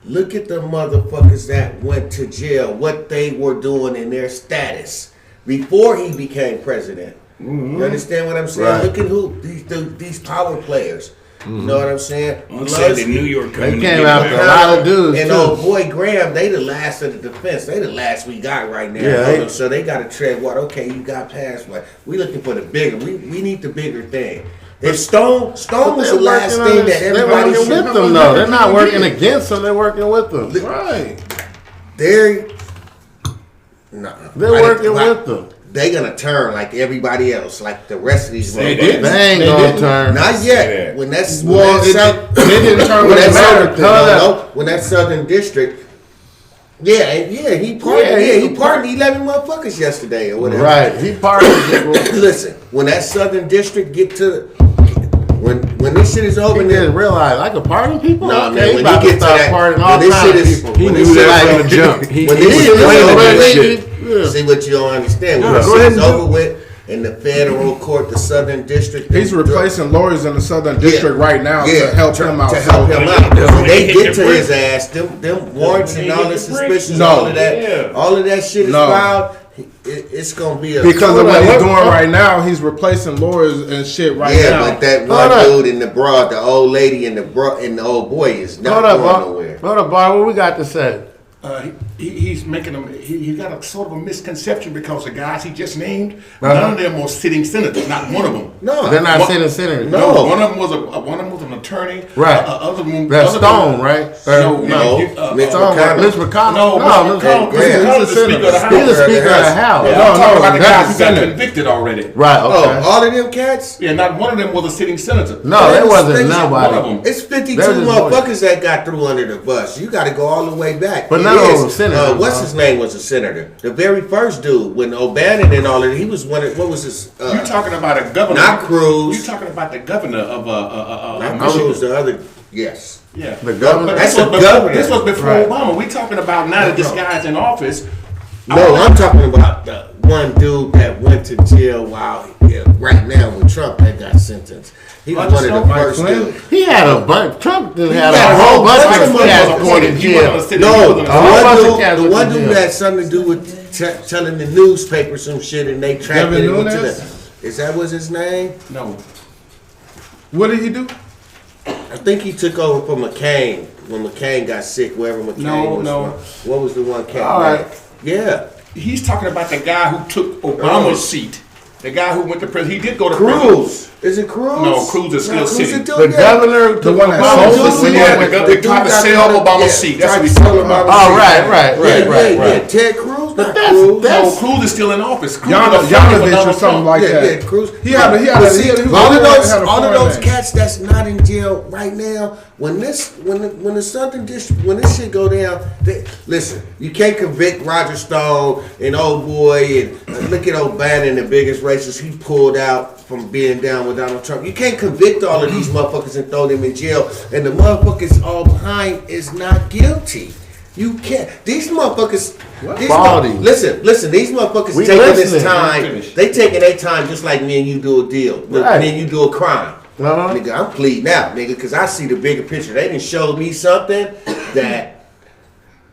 look at the motherfuckers that went to jail, what they were doing in their status before he became president. You understand what I'm saying? Right. Look at who these power players. You know what I'm saying? I'm saying that New York They coming came to after a lot of dudes And too. old boy Graham, they the last of the defense. They the last we got right now. Yeah, So they got to tread water. Okay, you got past what? We looking for the bigger. We need the bigger thing. If Stone was the last thing that They're everybody working with should. them though. They're not working against them. They're working with them. Right. They're no. They're working with them. They gonna turn like everybody else, like the rest of these. They motherfuckers. ain't gonna turn. Not yet. When that's when Well, that they didn't turn when when that it mattered. southern, when that southern district. Yeah, he pardoned. Yeah, He pardoned 11 motherfuckers yesterday or whatever. Right. He partied. Listen, when that southern district get to When this shit is over, He didn't realize I could pardon people. No, Okay, man, he when about he to get to start that, pardoning all when this kinds shit of is, people. He when knew this shit that is from the jump. He when was this shit is planning over that with, shit. Yeah. see what you don't understand. When No, this go shit ahead is and do- over with in the federal court, the Southern District, He's replacing lawyers in the Southern District right now yeah, to help him out. To help him out. Yeah. When they get to Yeah. his ass, them warrants When and they all get the the suspicions, No. all of that shit is No. filed. It's gonna be a Because of what he's Hold doing on. right now, he's replacing lawyers and shit right yeah, now. but that Hold one up. dude and the broad, the old lady and the old boy is not Hold up, going Bob. nowhere. Hold up, Bob. What we got to say? He's making them. He got a sort of a misconception because the guys he just named, none of them were sitting senators. Not one of them. No, They're not What- sitting senators. No. One of them was an attorney. Right. Other one, That's other Stone, one- right? No, No, Mitch Stone, McConnell. Mitch McConnell. No, no, Mitch Mitch McConnell. Mitch McConnell. McConnell is the Speaker of the House. He's the Speaker of the House. Yeah, No, I'm talking no, about the that's guys the who got Senate. convicted already. Right. Okay. Oh, all of them cats? Yeah, not one of them was a sitting senator. No, there wasn't One of nobody. them. It's 52 They're just motherfuckers that got through under the bus. You got to go all the way back. But It none of them is. were senators, What's huh? his name was a senator. The very first dude, when O'Bannon and all of it, he was one of, what was his? You talking about a governor? Not Cruz. You talking about the governor of Not Michigan? Cruz, the other, yes. Yeah, The governor? But That's this the was before, governor. this was before Right. Obama. We talking about now that this guy's in office. No, I'm talking about the one dude that went to jail right now with Trump that got sentenced. He was one of the Mike first Flynn? dudes. He had a bunch. Trump did He had got a whole bunch of motherfuckers cats going to He wasn't a jail. citizen, No, he the wasn't a whole bunch of one cats dude, the went one to dude jail. had something to do with telling the newspaper some shit, and they tracked Devin it into Nunes? the. Is that was his name? No. What did he do? I think he took over for McCain when McCain got sick. Wherever McCain was No. from. What was the one cat? All right. Yeah, He's talking about the guy who took Obama's seat. The guy who went to prison. He did go to prison. Cruz. Is it Cruz? No, Cruz is still sitting. The governor, The one that Obama sold took the him seat? out Yeah, with- they tried to sell Obama's seat. That's what he's talking about. Oh, right. Yeah. Ted Cruz, not that's- Cruz. No, Cruz is still in office. Cruz Yana, was running for Yanovich or Donald something Trump. like Yeah, that. Cruz. He had a- he had But a- see, he had a- all of those, had a all of foreign those name. cats that's not in jail right now. When the Southern District, when this shit go down, listen, you can't convict Roger Stone and old boy and look at O'Bannon, the biggest racist he pulled out from being down with Donald Trump. You can't convict all of these motherfuckers and throw them in jail, and the motherfuckers all behind is not guilty. You can't. These motherfuckers. Quality. Listen. These motherfuckers We taking listening. this time. Finish. They taking their time just like me and you do a deal. Right. Me and you do a crime. Uh-huh. Nigga, I'm pleading out, nigga, because I see the bigger picture. They done showed me something that,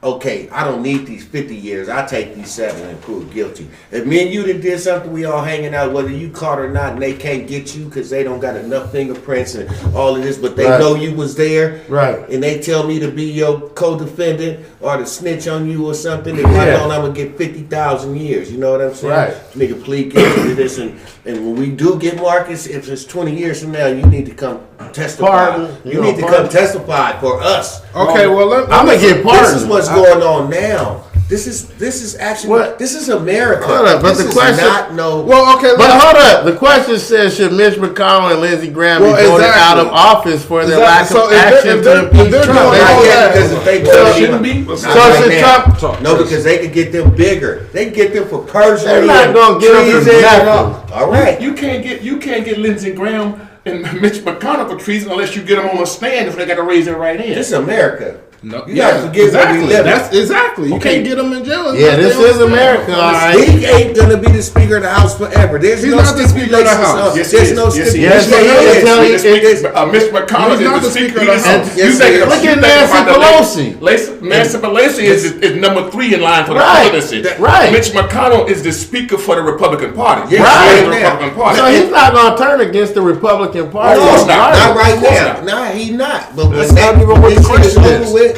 okay, I don't need these 50 years. I take these 7 and prove guilty. If me and you done did something, we all hanging out, whether you caught or not, and they can't get you because they don't got enough fingerprints and all of this, but they Right. know you was there. Right. And they tell me to be your co-defendant or to snitch on you or something. If I Yeah. don't, I'm going to get 50,000 years. You know what I'm saying? Right. Nigga, plead guilty to this. And when we do get Marcus, if it's 20 years from now, you need to come testify. Pardon. You need to come testify for us. Okay, well, I'm gonna get pardoned. This is what's going on now. This is actually What? this is America. Hold up, but this the is question- not no. well, okay, But let- hold up. The question says, should Mitch McConnell and Lindsey Graham be Well, voted exactly. out of office for their Exactly. lack So of if they're- action if they're- to if impeach they're Trump? doing Not all yet, that- because if they So vote shouldn't in- be? not So right should now. Trump- No, because they could get them bigger. They can get them for perjury. They're not gonna get them for treason and nothing. all right. You can't get Lindsey Graham and Mitch McConnell for treason unless you get them on a stand if they got to raise their right hand. This is America. No, You gotta forget where exactly. we live. That's exactly. You Okay. can't get them in jail. Yeah, unless this they is on America, stand. all right. He ain't gonna be the Speaker of the House forever. There's He's no not the Speaker of the stipulations. House. Yes, he There's is. no Yes, he is. Yes, he is. Tell you- Mitch McConnell He's not is the Speaker of the House. And Yes, you he is. Look at Nancy Pelosi. Nancy Pelosi is number 3 in line for the Right. presidency. Right. Mitch McConnell is the Speaker for the Republican Party. Yes, Right. He is the Republican Party. So he's not going to turn against the Republican Party. Of course not. Not right Of course now. not. Nah, he not. But when That's not even what when the this shit is question over with,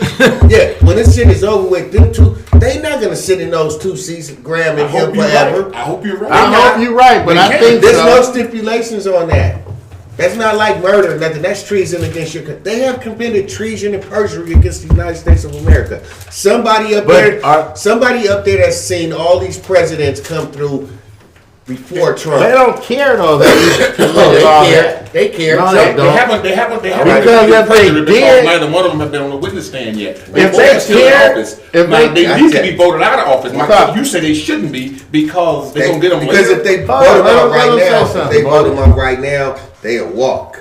yeah, when this shit is over with, them two, they not gonna sit in those 2 seats, Graham I and him hope you're forever. right. I hope you're right. I hope you're right, but I think There's no so. stipulations on that. That's not like murder or nothing. That's treason against your. They have committed treason and perjury against the United States of America. Somebody up But somebody up there that's seen all these presidents come through before Trump. They don't care, though, that he Oh, committed all they that. care. They care. No, So- they don't. They haven't Because committed if they perjury because did- neither one of them have been on the witness stand yet. If They're they still in care- office. if Now, they- they need to be voted out of office. Stop. You say they shouldn't be because they're gonna get them because later. if they Hold vote on, him let out him right say now, if something, they vote Bobby. him out right now, they'll walk.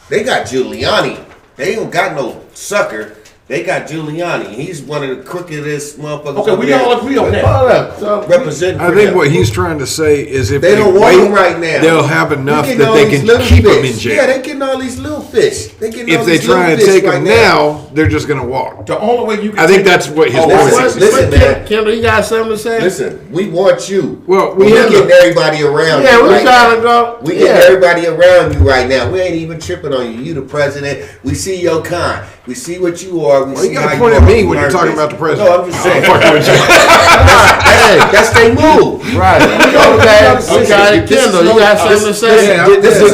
They got Giuliani. They don't got no sucker. They got Giuliani. He's one of the crookedest motherfuckers. Okay, we all agree on that. Hold up. So, Representing. I think what he's trying to say is if They don't want wait, him right now. they'll have enough They that getting they all these can little keep him fish. in jail. Yeah, they getting all these little fish. They getting all If they these little try and fish take right him now, they're just going to walk. The only way you can I think take- that's what his Oh, point listen, is. listen, man. Kendall, you got something to say? Listen, we want you. Well, we we have getting the- everybody around Yeah, you we right trying now. to go. We getting everybody around you right now. We ain't even tripping on you. You the president. We see your kind. We see what you are. We Well, see you got how to point are. at me We when you're learned talking this. about the president. No, I'm just saying. fucking with you. That's their move. Right. Okay. We got it. Kendall, you got something to say? This is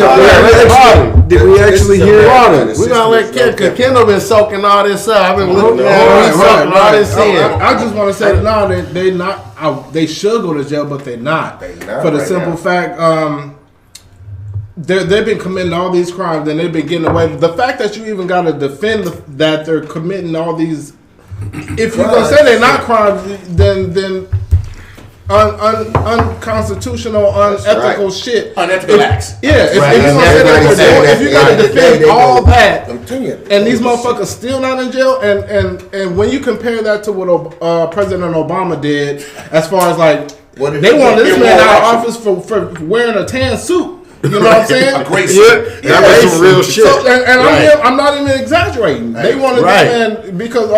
Did we actually hear it? We're gonna let Kendall been soaking all this up. I've been looking at Right, him soaking all this in. I just want to say no, they not. They should go to jail, but they're not. They not For the right simple now. fact, they've been committing all these crimes and they've been getting away. The fact that you even got to defend that they're committing all these, if you're gonna say they're not crimes, then unconstitutional, unethical right. shit. Unethical acts. Yeah, if Right. you're gonna say Everybody that, say that. if you got to End of the day, defend they all go- that. I'm telling you. And these motherfuckers still not in jail. And when you compare that to what President Obama did, as far as like What did they he wanted do? this Immoral man out of action. office for wearing a tan suit. You know what I'm saying? A great Yeah, that was some real shit. So, and Right. I'm not even exaggerating. They wanted Right. this man because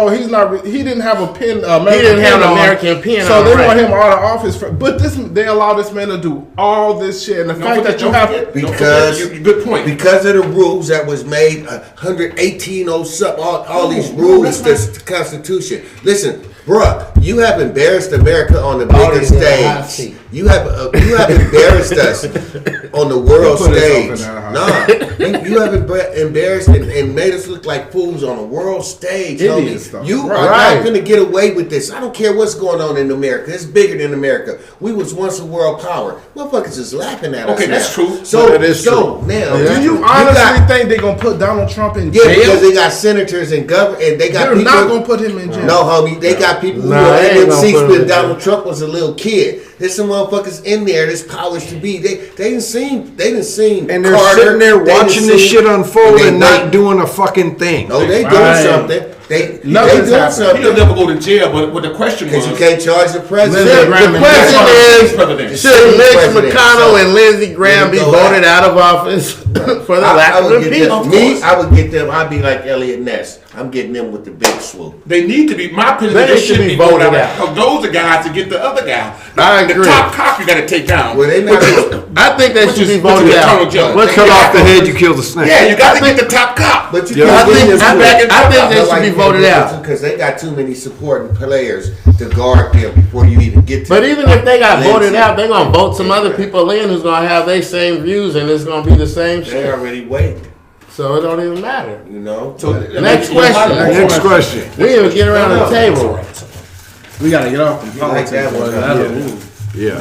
he didn't have a pen. He didn't have an American pen so on, they right. want him out of office. But they allow this man to do all this shit, and the fact that you have Because good point. Because of the rules that was made 118 something, all these rules, this Constitution. Listen, bruh, you have embarrassed America on the bigger these in the hot stage. seat. You have embarrassed us on the world You put yourself stage. in that hot You have embarrassed and made us look like fools on the world stage, Idiots, homie. though. You Right. are not going to get away with this. I don't care what's going on in America. It's bigger than America. We was once a world power. Motherfuckers is laughing at us. Okay, that's now. true. So That is so now, Do you got- honestly think they're gonna put Donald Trump in yeah, jail? because they got senators and government, and they got They're people. not gonna put him in jail. No, homie, they got people who Nah, are they in ain't them gonna seats put 'em when in jail. Donald Trump was a little kid. There's some motherfuckers in there that's powers to be. They didn't seen And they're Carter, sitting there they done watching this seen- shit unfold they and not wait. doing a fucking thing. No, they doing Right. something. They Nothing's doing happening. He'll something never go to jail, but the question was, because you can't charge the president. Lindsey The Graham question is, President. should Mitch President. McConnell So, and Lindsey Graham be go voted out. out of office for the lack I of would get impeachment? them. Me, I would get them. I'd be like Elliot Ness. I'm getting them with the big swoop. they need to be. My opinion, They they need should to be be voted voted out. out. Because those are guys to get the other guy. I The agree. top cop you got to take down. Well, they not. I think they Which should is- be which is voted the out. Attorney General. What's Cut cut off the head, you kill the snake. Yeah, you got to get the top cop. But you Yeah, can't I think- get them I think- with- I think they I should like be them voted out. because they got too many supporting players to guard them before you even get to. But even if they got Lindsey. voted out, they're gonna vote some other people in who's gonna have their same views, and it's gonna be the same they shit. already waiting. So it don't even matter. You know. So, Next question. Next question. We didn't even get around the table. We gotta get off the You like that one, boy. huh? That's a move. Yeah.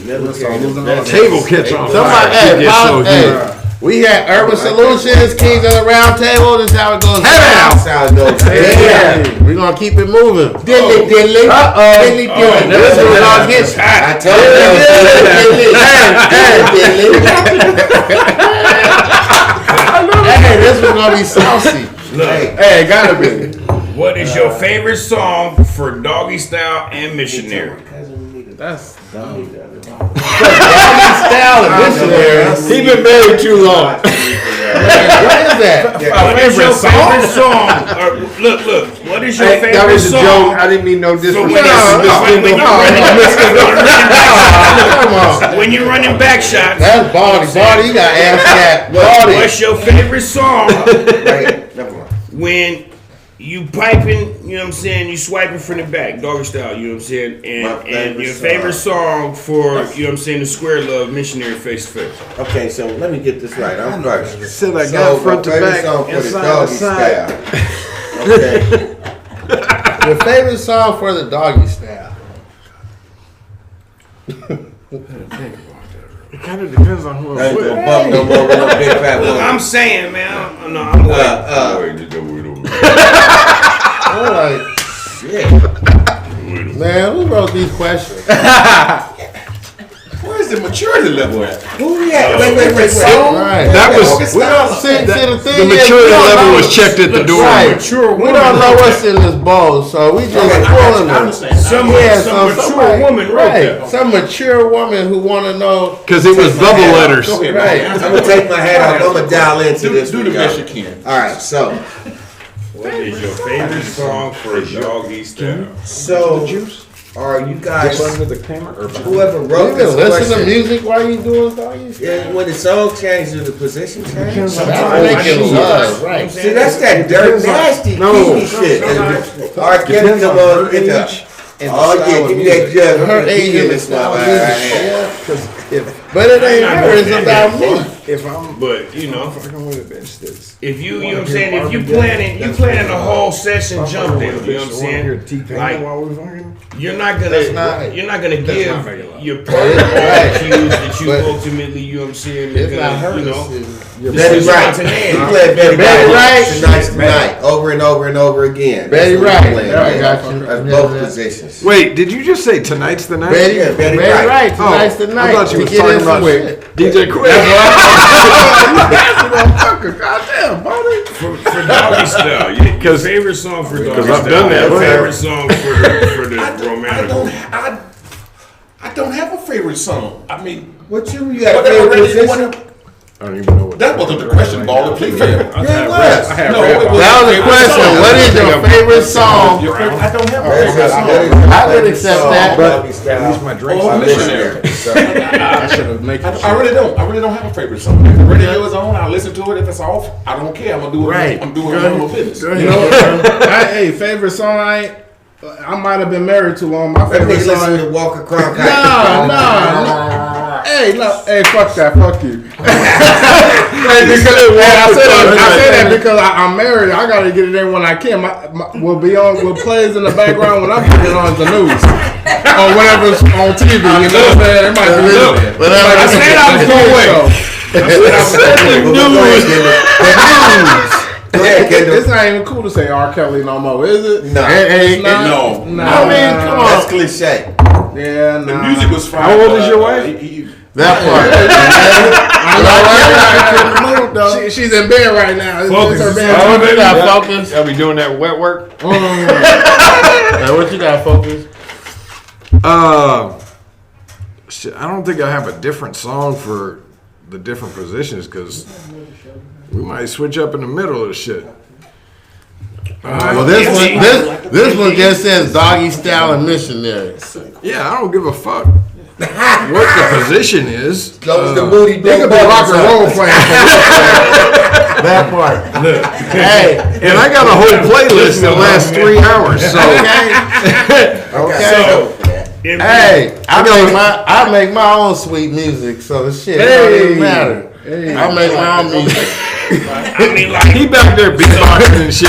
Never Losing carried all the Table catch on Somebody, fire. hey, It gets so Paul, hey, huge. we had Urban Solutions, Kings of the Round Table. This is how it goes. That's how it goes. Yeah, we're gonna keep it moving. Dilly dilly. Uh-oh. Dilly dilly. This is what I'll get. I told you. Hey, this was gonna be saucy. Hey, gotta be. What is your favorite song for Doggy Style and Missionary? That's dumb. Style and missionary. He been married too long. What is that? What is your favorite song? Look. What is your favorite That was a song? joke. I didn't mean no For when, disrespect. when you're running back shots, That's Baldy. Baldy, you got to ask that. Baldy. what's your favorite song Right. Never mind. when you piping, you know what I'm saying, you swiping from the back, doggy style, you know what I'm saying, My and favorite your favorite song for, you know what I'm saying, the Square Love Missionary Face to Face. Okay, so let me get this right. I'm first. Said I So, got front to my favorite back, song for the inside doggy to side. style. Okay. Your favorite song for the doggy style? It kind of depends on who I I'm ain't with. gonna bump no more with no big fat Look, woman. I'm saying, man, I'm waiting. I'm like, Shit. man, who wrote these questions? Where's Where's the maturity level at? Who we at? Wait. Right. That was the maturity level was checked at the door. Right. We don't know what's in this bowl, so we just pulling them. Some mature woman right there. Some mature woman who want to know. Because it was bubble letters. Go ahead, Right. man. I'm gonna take my hat off. I'm gonna dial into this. Do the best you can. All right, so What is your favorite song for Doggy Style? are you guys Under the camera or whoever You wrote this can listen to question? music while you doing things. Yeah, when the song changes, the position changes. That's making love, right? See, that's that dirt nasty kinky shit. R. Kelly come on, get the. Oh yeah, give me that jug. Her age in and this now. But it ain't her. It's about me. if I'm But you know, fucking with a bench sticks. if you know what I'm saying, if you planning the whole session jump in, you know what I'm saying? Like you're not gonna give your partner all the cues that you But- ultimately, you know what I'm saying, It's not her you know. decision. Betty Wright. to We hand. played Betty Betty Wright Wright. tonight, over and over and over again. Betty That's what we Wright. played, Yeah, I man. got you. That's Yeah, both yeah. positions. Wait, did you just say tonight's the night? Betty, Yeah, Betty Betty Wright. Wright. Tonight's the night. I thought you to was get talking in about with. DJ Quick. Goddamn, buddy. For Doggy Style, your favorite song for Doggy Style. I've done that. Your favorite song for the romantic. I don't have a favorite song. I mean, What you got a whatever favorite ready, position? whatever. I don't even know what That wasn't the question, ball. Please, Yeah, it was. No, it That was the favorite question. song. What is your favorite song? Your favorite- I don't have a That's favorite a- song. that is my I would favorite accept song, that. Doggy Style. At least my drinks Oh, are I'm this listening. year. I should have made you. I really don't have a favorite song. If the radio is on, I listen to it. If it's off, I don't care. I'm gonna do it. Right. I'm doing Go my ahead. own business. Go You ahead. know, hey, favorite song I might have been married too long. My That favorite nigga listen song. to Walker Cronkite. Nah. Hey, fuck that, fuck you. I say that because I'm married. I gotta get it in when I can. What plays in the background when I'm putting it on the news or whatever's on TV. You know what I'm saying? It might be I said I was going Go ahead, Kendall. It's not even cool to say R. Kelly no more, is it? No. It's not. No. Nah. I mean, come on. That's cliche. Yeah, nah. The music was fine. How old is your wife? That part. I know, right? She's in bed right now. It's Focus. her bed. Oh, what you got, Focus? I'll be doing that wet work. Hey, what you got, Focus? Shit, I don't think I have a different song for the different positions because we might switch up in the middle of the shit. Well, this one just says Doggy Style and Missionary. Yeah, I don't give a fuck what the position is. Those the moody They could be rock and roll playing. That part. Hey, And I got a whole playlist that lasts 3 hours. So okay. Hey, I make my own sweet music, so the shit it don't even matter. I make my own music. I mean, like, he back there beatboxing and shit.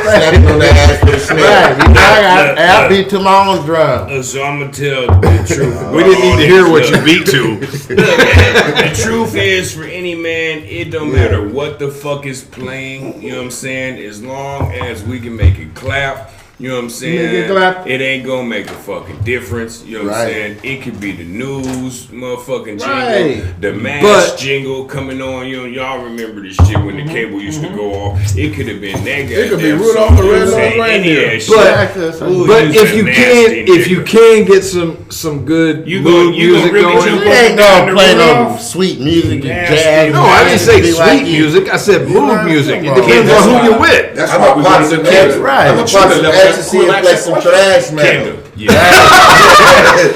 Stepping on the ass with a snake. Right, you know, I beat to my own drum. so I'm gonna tell the truth. We didn't need to hear what you beat to. The truth is, for any man, it don't matter what the fuck is playing. You know what I'm saying? As long as we can make it clap. You know what I'm saying? Make it clap. It ain't gonna make a fucking difference. You know what I'm Right. saying? It could be the news, motherfucking jingle, Right. the mass But- jingle coming on. You know, y'all remember this shit when the cable used to go off. It could have been that guy. It could be Rudolph the Red-Nosed Reindeer. But if you can get some good You mood gonna music really going. jump You ain't gonna play no Rudolph. sweet music and Nasty. jazz. No, I didn't say Be sweet like you. music. I said mood music. It come on. depends on who you're with. That's I'm why a we pop wanted some to ecstasy. know. Right. I'm a pop some ecstasy and play some thrash metal. Kendall. Yeah.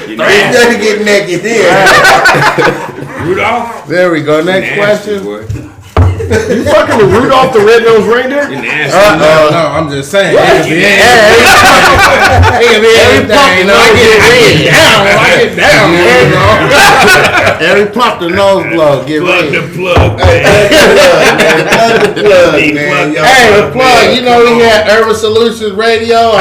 It's nothing to get naked there. Rudolph. There we go. Next Nasty, question. boy. You fucking with Rudolph the Red-Nosed Reindeer? You nasty. No, I'm just saying. It could be Every anything. I get down. Every pump the nose blow. Get Plug ready. the plug, man. Hey, the plug. You know we had Urban Solutions Radio.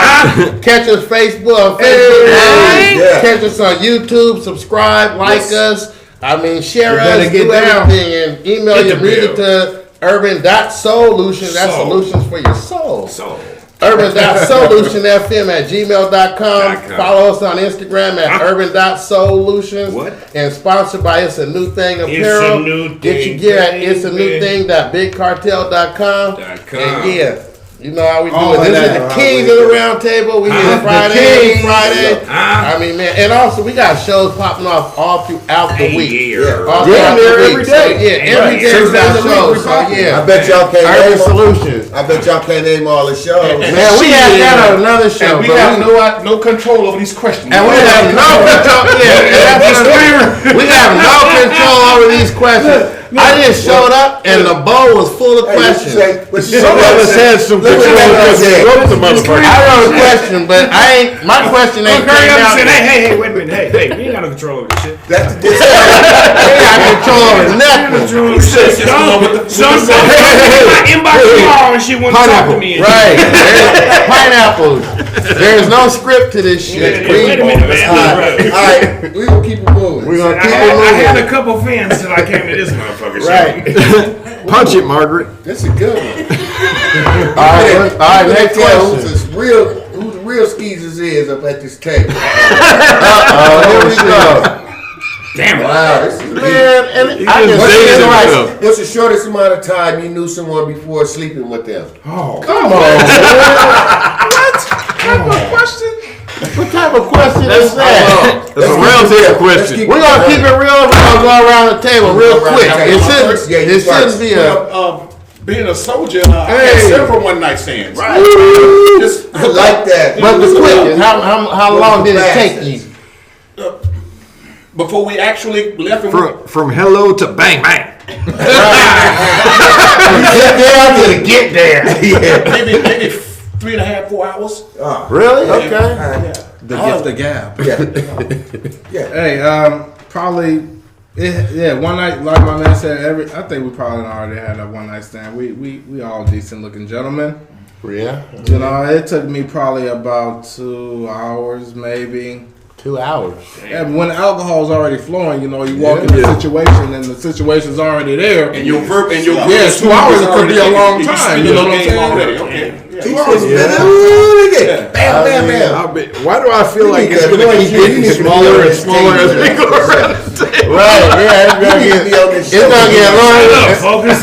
Catch us Facebook. Yeah. Catch us on YouTube. Subscribe. Like us. I mean, share better us. get Do down. everything. And email Hit your the music bell. to urban.solutions. That's Soul. solutions for your soul. So, urban.solutionfm@gmail.com. Follow us on Instagram at urban.solutions. What? And sponsored by It's a New Thing Apparel. It's a New Get your Thing, gear at baby. it'sanewthing.bigcartel.com. And yeah. You know how we do All it. of This is that. the Kings of the Round Table. We here Friday, every Friday. I mean, man, and also we got shows popping off all throughout the week. All throughout the week. every day. So, yeah, every day we got shows. So yeah, I bet y'all can't Urban name Solutions. I bet y'all can't name all the shows. Man, we had that on another show, And we but have no control over these questions. and we have no control. Yeah, we have no control over these questions. I just showed up and the bowl was full of questions. Some of us had some control because we wrote the motherfucker. I wrote a question, but my question ain't Hurry came up out. and said, hey, wait a minute. Hey, we ain't got no control over this shit. That's the They got control over nothing. Some my inbox tomorrow and she wouldn't talk to me. Right. Pineapples. There's no script to this shit. Wait a minute, man. all right, we gonna keep it moving. We're going to keep I had it a couple fans till I came to this motherfucker. moving. Right. Punch it, Margaret. That's a good one. All right, next Tell question. who the real skeezers is up at this table. Here we go. Damn it. Wow, this is Man, and I just just dated feel like, himself. What's the shortest amount of time you knew someone before sleeping with them? come on, man. What type of question is that? That's a round table question. We're going to keep it real. We're going to go around the table real quick. It shouldn't be a... Being a soldier, I had several one night stands. I like that. But the quick, how long did it take you? Before we actually left, and From hello to bang bang. Get there. maybe 3.5, 4 hours. Really? Okay. Yeah. The gift of gab. Yeah. Hey, probably, one night, like my man said, I think we probably already had a one night stand. We all decent looking gentlemen. Yeah. You know, it took me probably about 2 hours, maybe. 2 hours. And when alcohol's already flowing, you know, you walk in the situation and the situation's already there. And your verb and your 2 hours could be a long time. You know what I'm saying? Already. Okay. 2 hours. Bam, bam, bam. Why do I feel like it's going to keep getting smaller and smaller as we go around the table? Right, yeah, it's gonna get longer. Focus.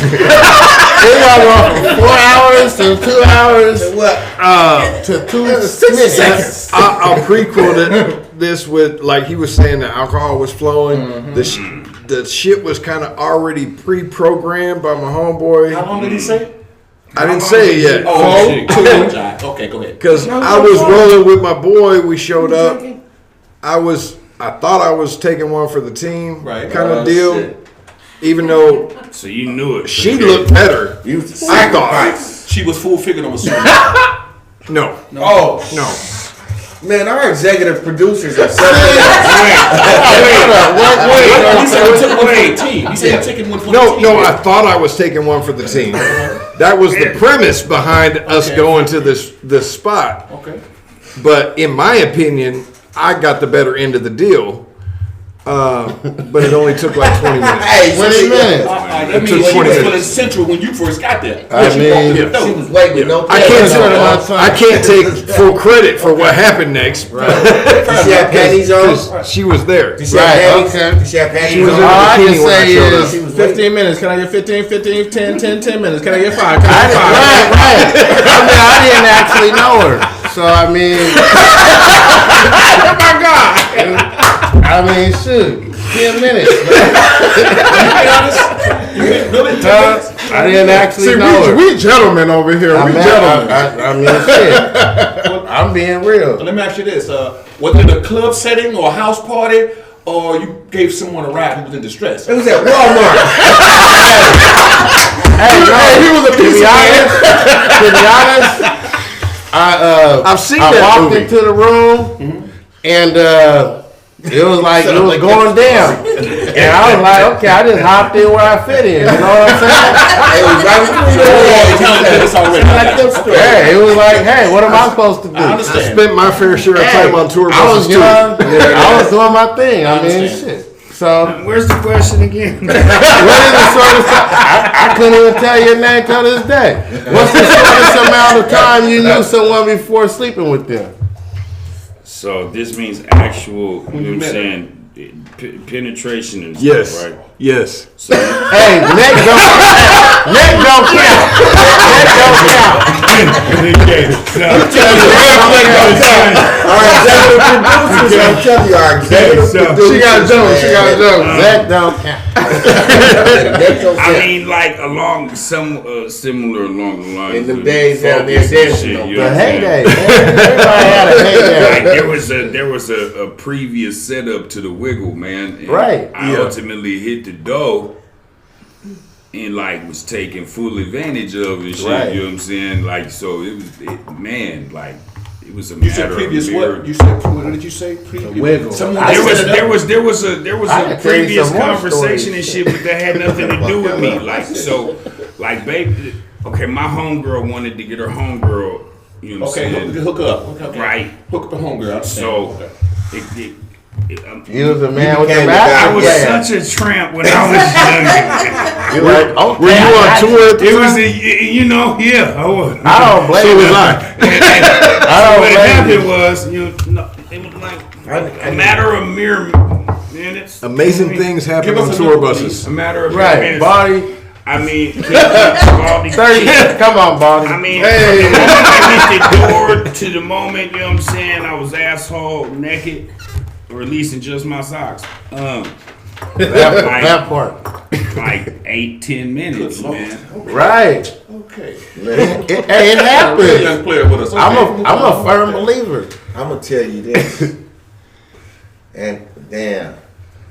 It's gonna go from 4 hours to 2 hours What? to 2 minutes. I'll pre-quote this with, like he was saying, the alcohol was flowing. The shit was kind of already pre-programmed by my homeboy. How long did he say? I didn't say it yet. Okay, go ahead. Because I was rolling with my boy. We showed up. I thought I was taking one for the team, Right. kind of deal. Even though So you knew it. she looked better, You I thought. She was full figured on a suit. No, Oh, no. man, our executive producers are so He said he took one for the team. He said he taking one for the team. No, I thought I was taking one for the team. That was the premise behind us going to this spot. Okay. But in my opinion, I got the better end of the deal. But it only took like 20 minutes. Hey, 20 minutes. That means took she 20 was minutes. feeling central when you first got there. I She mean, walked in the she door. was waiting with no I can't take full credit for what happened next. Did she have panties on? She was there. Did she have panties? okay. Did she have panties She was on? in All I the can bikini when I say showed is, up. She was 15 minutes. Can I get 15, 15, 10, 10, 10 minutes? Can I get 5? Can I get 5? Right. I mean, I didn't actually know her. So, I mean, Oh my God! shoot. 10 minutes. Really? I didn't actually know her. We gentlemen over here. I We mean, gentlemen. I mean, shit. I'm being real. Let me ask you this: was it a club setting or a house party, or you gave someone a ride who was in distress? It was at Walmart. Hey, he was a piece of To be honest, I've seen I that walked movie. into the room and it was like it was going down, and I was like, okay, I just hopped in where I fit in. You know what I'm saying? It was right between Yeah, it was like, hey, what am I supposed to do? I I understand. spent my fair share of time on tour I was buses too. young. I was doing my thing. I mean, understand. shit. So, Where's the question again? what is the shortest time? I couldn't even tell your name till this day. What's the shortest amount of time you knew someone before sleeping with them? So this means actual, you know what I'm saying, penetration and Yes. stuff, right? Yes. So Hey, neck don't count. Neck don't count. She got jokes. Neck don't count. I mean, like along some similar along the lines. In them of days out there focus and dancing, shit, you The know what I'm saying? heyday. Everybody had a heyday. Like there was a previous setup to the wiggle, man. And Right. I ultimately hit the dough and like was taking full advantage of and shit. Right. You know what I'm saying? Like so, it was man, like it was a You said matter previous of what? You said what did you say? Previous wiggle. Someone I There set it up? was a I can tell you previous some more conversation and stories. shit, but that had nothing to do with me. Like so, like baby, okay, my homegirl wanted to get her homegirl. You know what I'm Okay, saying? hook up. Okay. Right. Hook up the homegirl. So, Okay. You was a man with the became the rap. guy. I was Yeah. such a tramp when I was younger. You like, okay, Were you on tour at the It was, time? you know, yeah, I was. I don't blame So you. was I. I don't What blame happened you. was, you know, it was like a matter of mere minutes. Amazing things happen Give us on a tour number, buses. A matter of mere Right, minutes. Baldy. I mean, Baldy. 30. Come on, Baldy. I mean, hey. from the moment I hit the door to the moment, you know what I'm saying, I was asshole naked, or at least in just my socks. That part. Like 8-10 minutes, man. Right. Okay. Hey, it Young happens. player with us. Okay. I'm a firm believer. I'm gonna tell you this. And damn.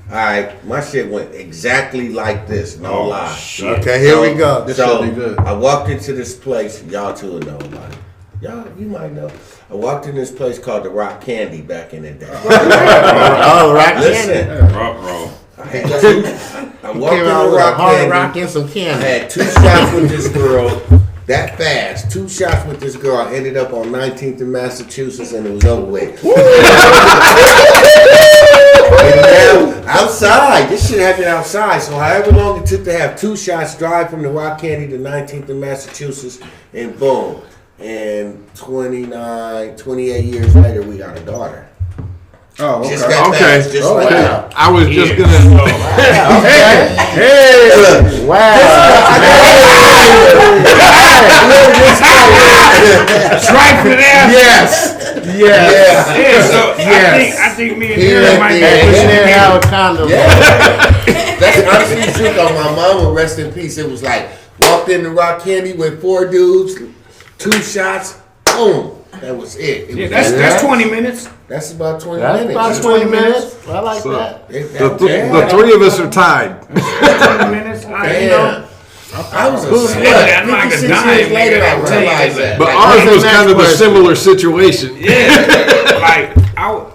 Alright, my shit went exactly like this, no lie. Shit. Okay, here we go. This So should be good. I walked into this place, y'all two will know about it. Y'all, you might know. I walked in this place called the Rock Candy back in the day. Oh, rock candy. Listen, Roll. I walked in Came out the with a Rock hard Candy. rock and some I candy. had 2 shots with this girl that fast. 2 shots with this girl. I ended up on 19th in Massachusetts and it was over with. And now, outside, this shit happened outside. So however long it took to have 2 shots, drive from the Rock Candy to 19th in Massachusetts, and boom. And 28 years later, we got a daughter. Oh, Just okay. that Okay. fast, just like that. I was just gonna. Hey, wow. Strike for that. Yes. Yes. Yeah, so Yes. I think me and He Aaron might didn't be pushing have a condom. That's honestly the truth on my mama, rest in peace. It was like, walked in the Rock Candy with 4 dudes, 2 shots, boom. That was it. Yeah, that's 20 minutes. That's about 20 That's minutes. about 20 minutes. I like that. The 3 of us are tied. 20 minutes. You know, Damn. I was a slut. Yeah, I'm like a 56 dime, years later, nigga, I I'll tell you realized that. that. But Like, ours what's was the kind next of a question? similar situation. yeah, like I was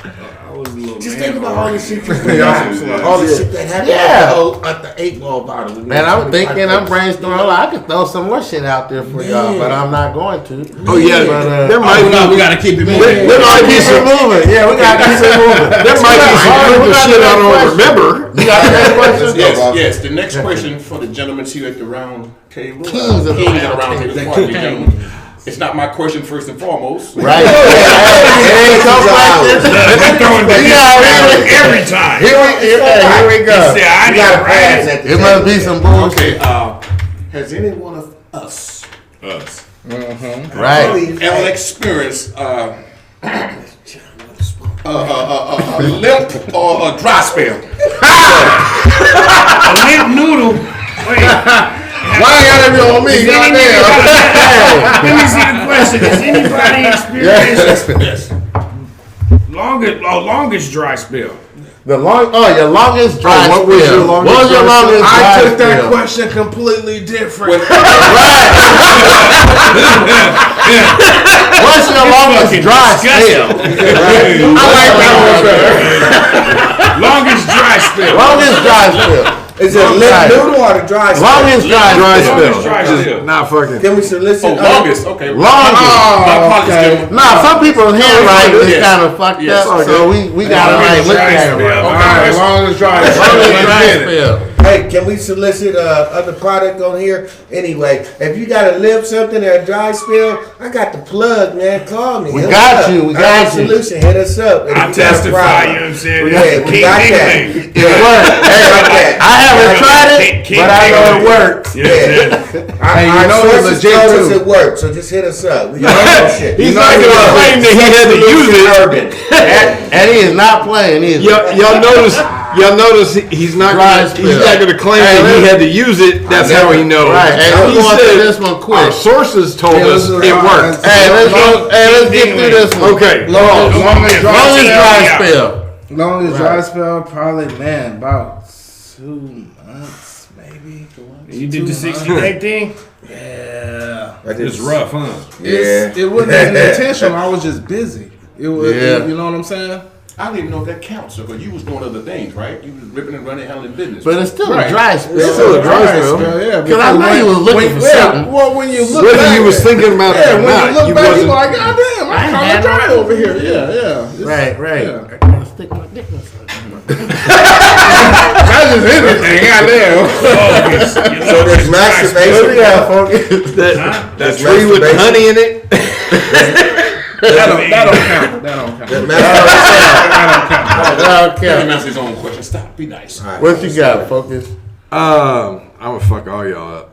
a little just man think about all the shit you already. all the shit that happened Yeah. at the 8-ball bottle. Man, I'm thinking, I'm brainstorming. I could throw some more shit out there for y'all, but I'm not going to. Oh yeah, But, there might be. We gotta keep it moving. There might be some. moving. Yeah, we gotta keep it moving. There might be some We good got shit I another don't question. remember. You got the next question? Yes. The next question for the gentlemen here at the round table. Kings of the Kings round of the round table. Pardon me, gentlemen. It's not my question first and foremost. Right. Hey, come back this. I'm throwing the every time. Here we go. See, I You gotta didn't pass write at the It must be some bullshit. Okay. Has any one of us us. Right. ever experienced a limp or a dry spell? A limp noodle. Wait. Why you gotta be on me? Goddamn. Let me see the question. Has anybody experienced longest dry spell? Your longest dry what was spell. your longest What was your dry longest spell? dry I took that spell? question completely different. What's your longest dry spell? I like that one better. Longest dry spell. Longest dry spell. Is it limp noodle or the dry spell? Longest dry spell. Just not fucking. Can we solicit? Longest. Okay. Okay. Nah, some people's handwriting is kind of fucked up, so we gotta like look at it. Okay, as long as dry spell. Hey, can we solicit other product on here? Anyway, if you got a lip something or a dry spell, I got the plug, man. Call me. We got you. Soulution. Hit us up. I testify, you know what I'm saying? Yeah, we got that. It works. I haven't tried it, but I know it works. Yeah. Hey, you know it's legit told us too. it works, so just hit us up. We got that shit. He's not going to claim that he had to use it. And he is not playing either. Y'all notice he's not going to claim that he had to use it. That's how he knows. Right. Hey, He let's go said, through this one quick. our sources told us it worked. Hey, let's get through this one. Okay. Longest dry spell. Longest dry spell, probably, man, about 2 months, maybe. You did the 60-day thing? Yeah. It's rough, huh? It wasn't even intentional. I was just busy. It was, you know what I'm saying? I don't even know if that counts, because you was doing other things, right? You was ripping and running, handling business. But it's still a dry spell. It's still a dry spell, yeah. Because I know you was looking for something. Well, when you look Whether back, he was thinking about it or when not, you look you back, wasn't. you're like, God damn, I kind of dry over here. Yeah. Right. Yeah. I gotta stick my dick in something. That's just anything, goddamn. So there's masturbation. That tree with honey in it. That don't count. That don't Let him count. answer his own question. Stop. Be nice. What you got, Focus? I'm gonna fuck all y'all up.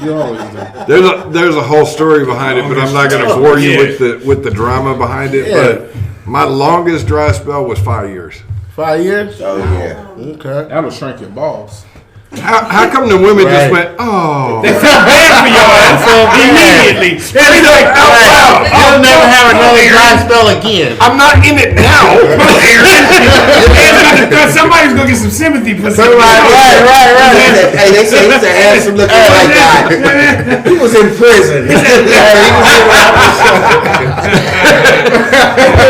You always do. There's a whole story behind it, but I'm not gonna bore you with the drama behind it. Yeah. But my longest dry spell was 5 years. 5 years? Oh yeah. Okay. That'll shrink your balls. How come the women just Right. went, oh? Bad for y'all. Immediately. Straight like, You'll never have another dry spell again. I'm not in it now. Because somebody's gonna get some sympathy. Right. Hey, they say he's a handsome looking white guy. He was in prison.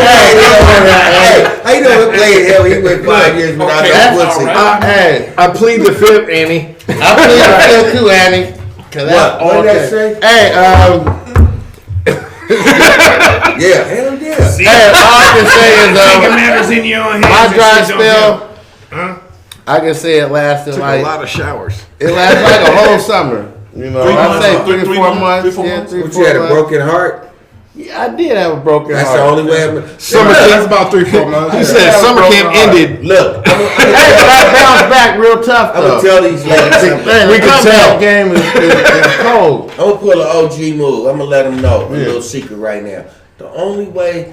Hey, how you know what played hell? He went 5 years without no pussy. Hey, I plead the fifth, Annie. I plead the fifth too, Annie. What did that say? Hey, Yeah, hell yeah. hey, all I can say Taking is, matters in your own hands. my and dry shit don't spell, I can say it lasted Took a like, lot of showers. it lasted like a whole summer. You know, I'd say 3 or 4 months. Yeah, 3 or What 4 you had a months. broken heart? Yeah, I did have a broken That's heart. the only way. Summer That's camp. about 3-4 months. He said summer camp ended. Look, Hey, but I bounced back real tough I'm though. gonna tell these ladies something. Man, We the can comeback tell. game is cold. I'm gonna pull an OG move. I'm gonna let them know a little secret right now. The only way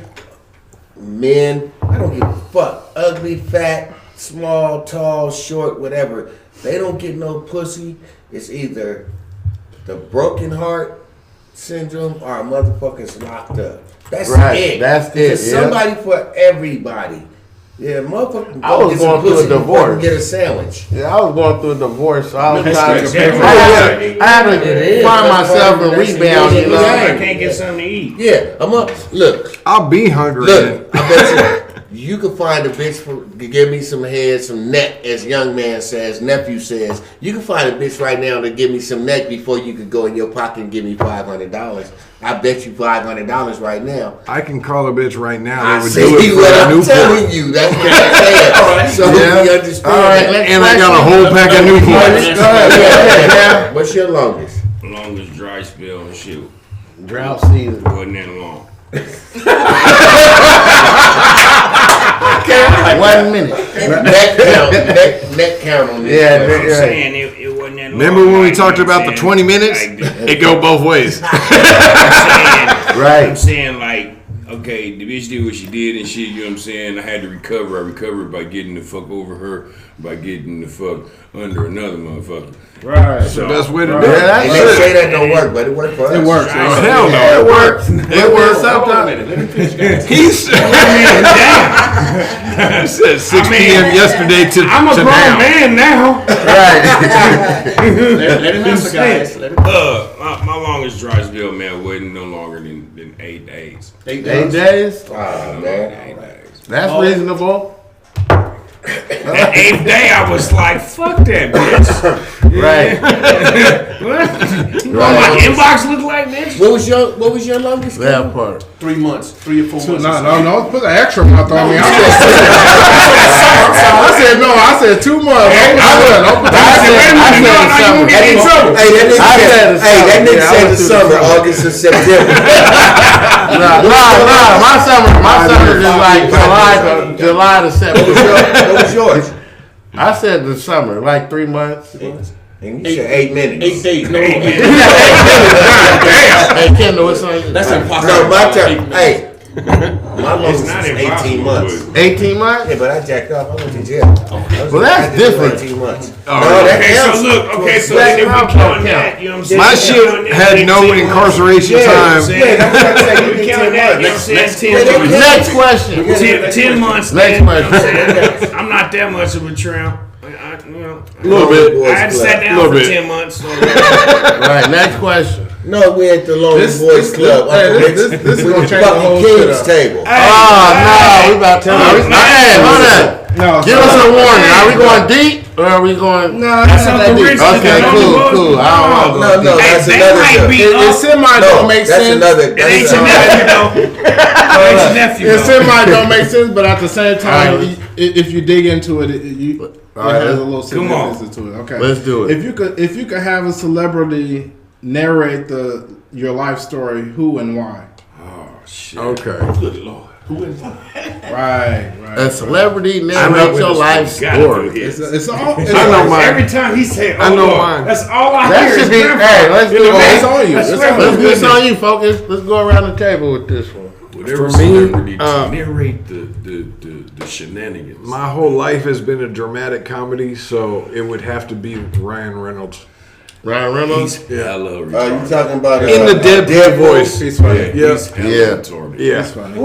men, I don't give a fuck, ugly, fat, small, tall, short, whatever, they don't get no pussy. It's either the broken heart syndrome or a motherfucker's locked up. That's Right, it. that's it, There's yeah. somebody for everybody. Yeah, motherfucker. I was get some going through a pussy before divorce. you Get a sandwich. Yeah, I was going through a divorce, so I was trying to. Yeah. I had to find myself and rebound. You I know. can't get something to eat. Yeah, I'm up. Look, I'll be hungry. look. I bet you can find a bitch to give me some head, some neck, as young man says, nephew says. You can find a bitch right now to give me some neck before you could go in your pocket and give me $500. I bet you $500 right now. I can call a bitch right now. I They would see do it what for a I'm Newport. telling you. That's what I'm saying. So Yeah. we understand. All right, that. next And I got a question. whole pack of Newports. Go ahead, yeah. What's your longest? Longest dry spell and shit. Drought season. Wasn't that long. 1 minute. Neck count on this. Yeah, I'm yeah. saying it wasn't that long. Remember when we Like, talked you know about what the I'm 20 minutes? saying? It go both ways. I'm saying, Right. I'm saying like, okay, the bitch did what she did and shit, you know what I'm saying? I had to recover. I recovered by getting the fuck over her, by getting the fuck under another motherfucker. Right. So, Best way to do Yeah, it. that's And they say that don't work, but it worked for us. It works. Hell no, it works. It works. Hold on a minute. Let me finish, guys. He said, he said 6 p.m. yesterday to I'm a to grown now. man now. Let him answer, guys. Let him. My longest dry spell, man, wasn't no longer than 8 days. 8 8 days. days. Oh, man. 8 days. That's reasonable. That 8th day, I was like, fuck that bitch. Right. What? What my inbox look like, bitch? What was your longest? That part. 3 months, 3 or 4 months. No, put an extra month on me. I said 2 months. That nigga said the summer, August and September. My summer is like July to September. What was yours? I said the summer, like 3 months. And you said 8 minutes. 8 days. No, Hey, Kendall, what's on you? that's impossible. No, my turn. Hey, my longest not was 18 impossible, months. 18 months? Yeah, but I jacked off. I went to jail. Well, that's different. 18 months. Okay, so look, so That's then if we not count count. that, you know what I'm saying? My We shit count that had no 10 months. incarceration Yeah, time. yeah, that's what I'm saying. You We did count 10 that, you know months. what I'm saying? 10 months. Next question. 10 months. Next then, question. you know what I'm saying? I'm not that much of a tramp. A little bit. I had to sit down Little for bit. 10 months. So. Right, next question. No, we at the Lonely Boys Club. This is gonna change the whole Fucking shit King's up. table. Oh, no, we about to. Hey, hold on. No, Give us a warning. Are we going deep or are we going? No, That's not something that rich. deep. Okay, cool. I don't want to go No, deep. that's Hey, another that might show. be It up. semi don't make that's sense. another. It ain't your nephew, though. It ain't your nephew, It though. semi don't make sense, but at the same time, Alright. if you dig into it, it Alright, has a little come on. significance to it. Okay, Let's do it. If you could have a celebrity narrate your life story, who and why? Oh, shit. Okay. Good Lord. Who is that? Right. A celebrity I know narrate where your this life gotta story. do It's his. all. I know mine. Every time he said, I know Lord, mine. that's all I That hear should is be. grandpa. Hey, let's do It's it. on you. I It's swear on to you. Let's goodness. get on you, focus. Let's go around the table with this one. Whatever For me, celebrity to narrate the shenanigans. My whole life has been a dramatic comedy, so it would have to be Ryan Reynolds. Ryan Reynolds. He's hella You retarded. talking about In the Deadpool voice. He's funny. Yeah. He's hella Yeah. retarded. Yeah. He's funny.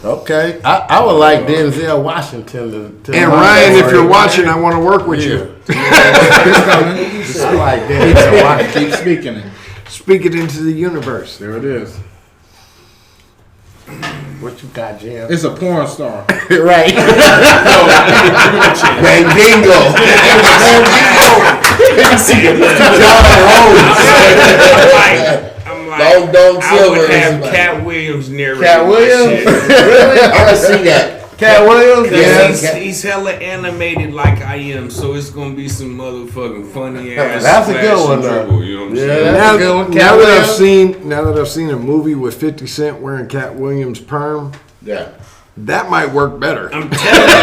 Okay, I would like Denzel Washington to. And Ryan, if you're watching, I want to work with you. He's coming. I like Denzel Washington. Keep speaking it. Speak it into the universe. There it is. What you got, Jim? It's a porn star. Right. Bang Bingo. I'm like, Long Dong I Silver would is have like- Cat Williams narrate. Cat Williams? Really? I can see that. Cat Williams? Yeah, he's hella animated like I am, so it's gonna be some motherfucking funny ass. That's a good splash one, and though. dribble, you know what I'm Yeah, saying? that's a good one. Now Cat Williams? that I've seen a movie with 50 Cent wearing Cat Williams perm, Yeah. that might work better. I'm telling you,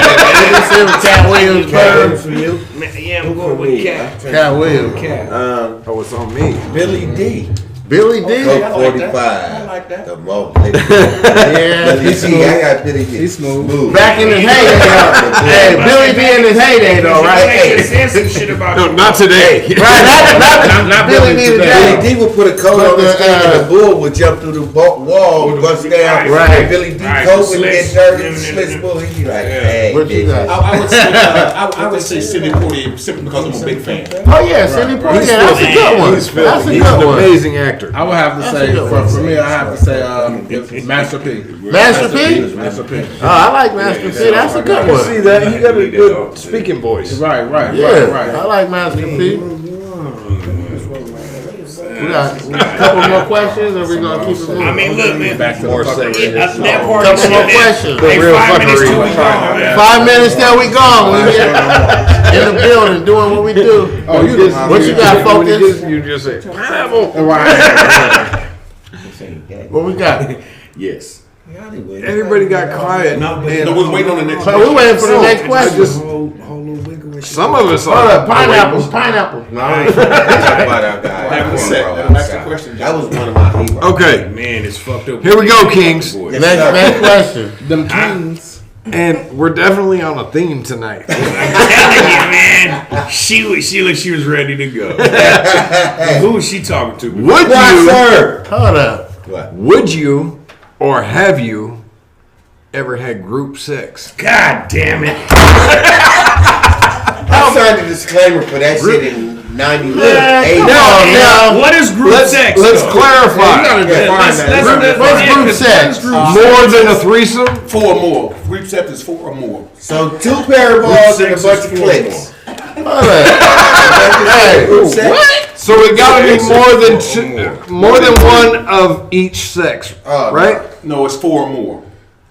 Let's see what Cat Williams Bird first. from you. man, yeah, I'm going with Cat. Cat Williams. Cat. Oh, it's on me. Billy D. Billy D. Coke 45. I like that. The most. Yeah, Yeah. I got Billy D. He's smooth. Back in his heyday, though. Hey, Billy D in his heyday, though, right? Hey, said some shit about No, you. not today. Right, not Billy D Billy today. D would put a coat on his thing and the bull would jump through the wall, bust down. Right. And Billy D Right, coat the would get slits. dirty, slits bull. He'd be like, hey, What you bitch. got? I would say, I would say Sidney Poitier simply because I'm a big fan. Oh, yeah, Sidney Poitier. That's a good one. He's That's a He's an good one. amazing actor. I would have to That's a say, good one. for me, I have to say Master P. Master P? Master P. Oh, I like Master P. That's a good one. See that? He got a good speaking voice. Right. Yeah, I like Master P. We got a couple more questions, or we gonna keep it moving? I mean, look, man. Back to More the fuckery. sex. That part Couple of more shit, man. questions. Hey, real 5 minutes till we fuckery. gone, man. 5 minutes till we gone. We here in the building doing what we do. Oh, you the What you got, focus? You just say pineapple. Right. What we got? Yes. Everybody got quiet. No, we're waiting on the next So we waiting for the next I question. just some of us Hold are. up, pineapple. No, I ain't- Talk about our guy. That's the question. That was one of my heroes. Okay, Man, it's fucked up. here we go, Kings. next question. Them kings. And we're definitely on a theme tonight. I'm telling you, man. She was ready to go. Who was she talking to? Would Why, you? sir? Hold up. What? Would you, or have you, ever had group sex? God damn it. I signed a disclaimer for that shit in 91. No. What is group sex? Let's though? clarify. You gotta define that. What's group sex? More than a threesome? 4 or more. Group sex is 4 or more. So 2 pair of balls and a sex bunch is of 4 clicks. What? So it got to be more than one of each sex, right? No, it's 4 or more.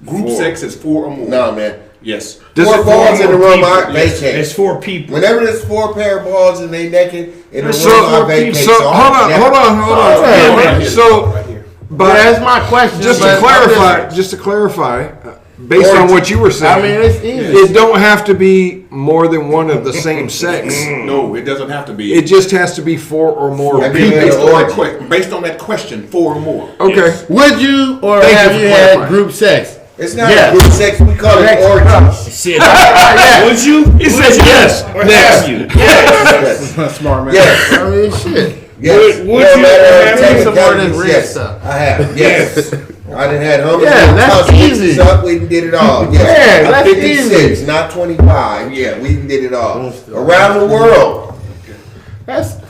Group sex is 4 or more. No, man. Yes. 4 balls in the room, I vacate. It's 4 people. Whenever there's 4 pair of balls and they naked in the So, room, I vacate. so hold on. So, but That's my question. just to but clarify, based on what you were saying, I mean, it's easy. it don't have to be more than one of the same sex. No, it doesn't have to be. It just has to be 4 or more Have people. you Based on that question, 4 or more. Okay. Would you or Thank you have for you had clarifying. group sex? It's not Yes. group sex. We call it orgies. Shit. Would you? He said yes. Or have you? Yes. Smart man. Yes. I mean, shit. Yes. Would No you matter have how some more than technicalities, real yes, stuff? I have. Yes. I done had homies. Yeah, in the that's house, we easy. Up, we done did it all. Yes. Yeah, I'm that's 56, easy. not 25. Yeah, we done did it all. Around the world.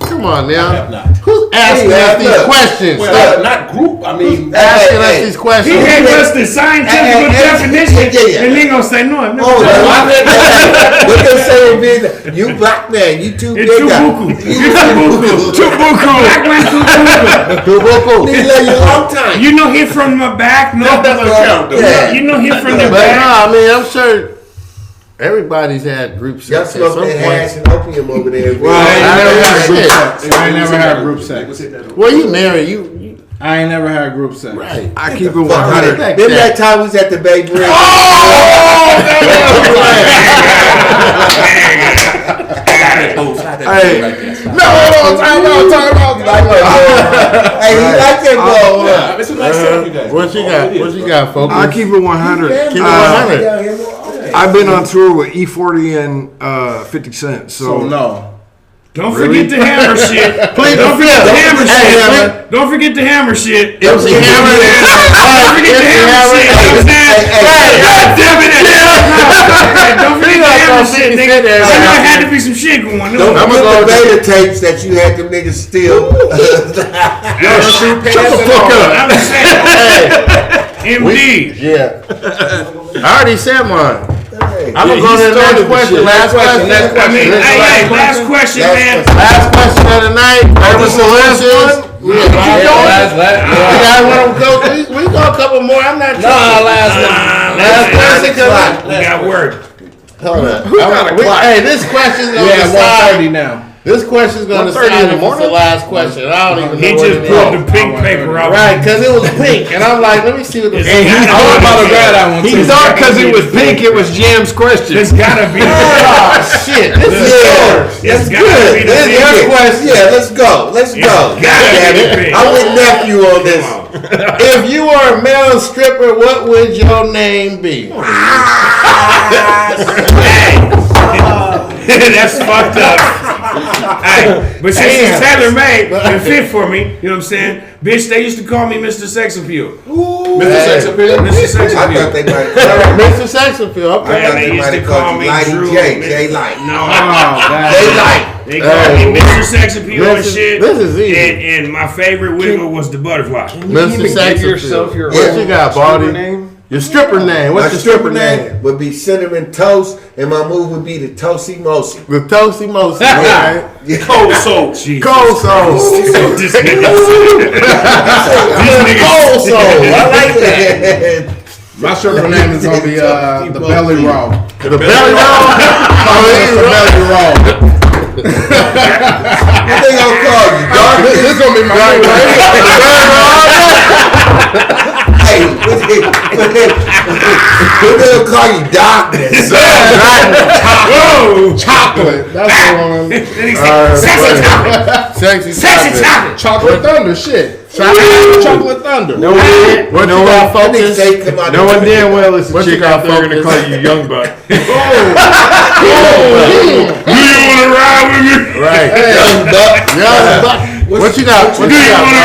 Come on now. have not. Who's asking Hey, us these look. questions? Well, not group. I mean, Asking us hey. these He questions. gave us the scientific Hey, definition, yeah. and then gonna say no. I've never Oh, done no, that. what they say in Vietnam, you black man, you too It's big too guy. buku. You Black man too buku. Tubuku. need to let you a long time. You know he from the back. No, Yeah. you know he from the But no, back. I mean, I'm sure everybody's had group Y'all sex at some smoke that hash point. and opium over there. I never had group sex. I ain't never had group sex. Well, you married. You I ain't never had group sex. right. I keep it Fuck, 100. Remember that time we was at the Bay Bridge? Hey, No, time out. Hey, you like that ball, huh? it's a nice setup, you guys. What you got? What you got, folks? I keep it 100. Keep it 100. I've been on tour with E40 and 50 Cent, So so no. Don't forget the hammer shit. Please Don't forget the hammer Hey, Hammer. shit. Don't forget the hammer shit. MC Hammer. Don't forget the hammer shit. You know what I'm saying? God damn it. Don't forget the hammer shit, nigga. There had to be some shit going on. Don't forget the beta tapes that you had them niggas steal. shut the fuck up. I'm saying. MD. Yeah. I already said mine. I'm gonna Yeah, go he to the next started the question. shit. Last question. I mean, hey, last question, man. Last question of the night. That was the last one? Yeah, you guys want to go? We go a couple more. I'm not sure. Last question. We got word. Hold on. Hey, this question's gonna Yeah, decide. 1:30 now. This question's gonna 1:30 decide in the if it's morning? the last question. I don't even know He what just it pulled is. the pink paper out. Right, because it was pink, and I'm like, let me see what the. And he I was about to grab that one He too. thought because it was pink, it was Jam's question. It's gotta be. Oh shit! This is yours. It's gotta be the This big is one. question. Yeah, let's go. Let's go. gotta be Damn it. big. I'm with nephew on this. If you were a male stripper, what would your name be? That's fucked up. Hey, but since it's tailor made and fit for me, you know what I'm saying? Bitch, they used to call me Mr. Sex Appeal. Mr. Sex Appeal. Mr. Sex I thought Appeal. they might. Mr. Sexappeal. I Okay. thought they they used might to have call called me you Lighty Drew. J. J Light. No, J Light. they called me Mr. Sex Appeal and This is- shit. this is easy. And my favorite wiggle was the butterfly. Mr. Sexappeal. What you got, Baldy? name? Your stripper name. My What's your stripper name? would be Cinnamon Toast, and my move would be the Toasty Mosey. The Toasty Mosey. Right? Cold soul. Cold Soul. This nigga. Cold Soul. I like that. My stripper name is gonna be the Belly Roll. The belly roll. Oh, it's the Belly Roll. What they gonna call you? Darkness? This gonna be my new Hey, what they gonna call you? Darkness. Whoa! chocolate. That's the one. Sexy chocolate. Sexy Sexy chocolate. chocolate. Chocolate Thunder. Shit. Chocolate Thunder. What you got, That nigga focus? say come out. No one damn well is a What you chick got, out there gonna Focus? call you Young Buck. Do you wanna ride with me? Right. Young Buck. What you got? What Do you you got? wanna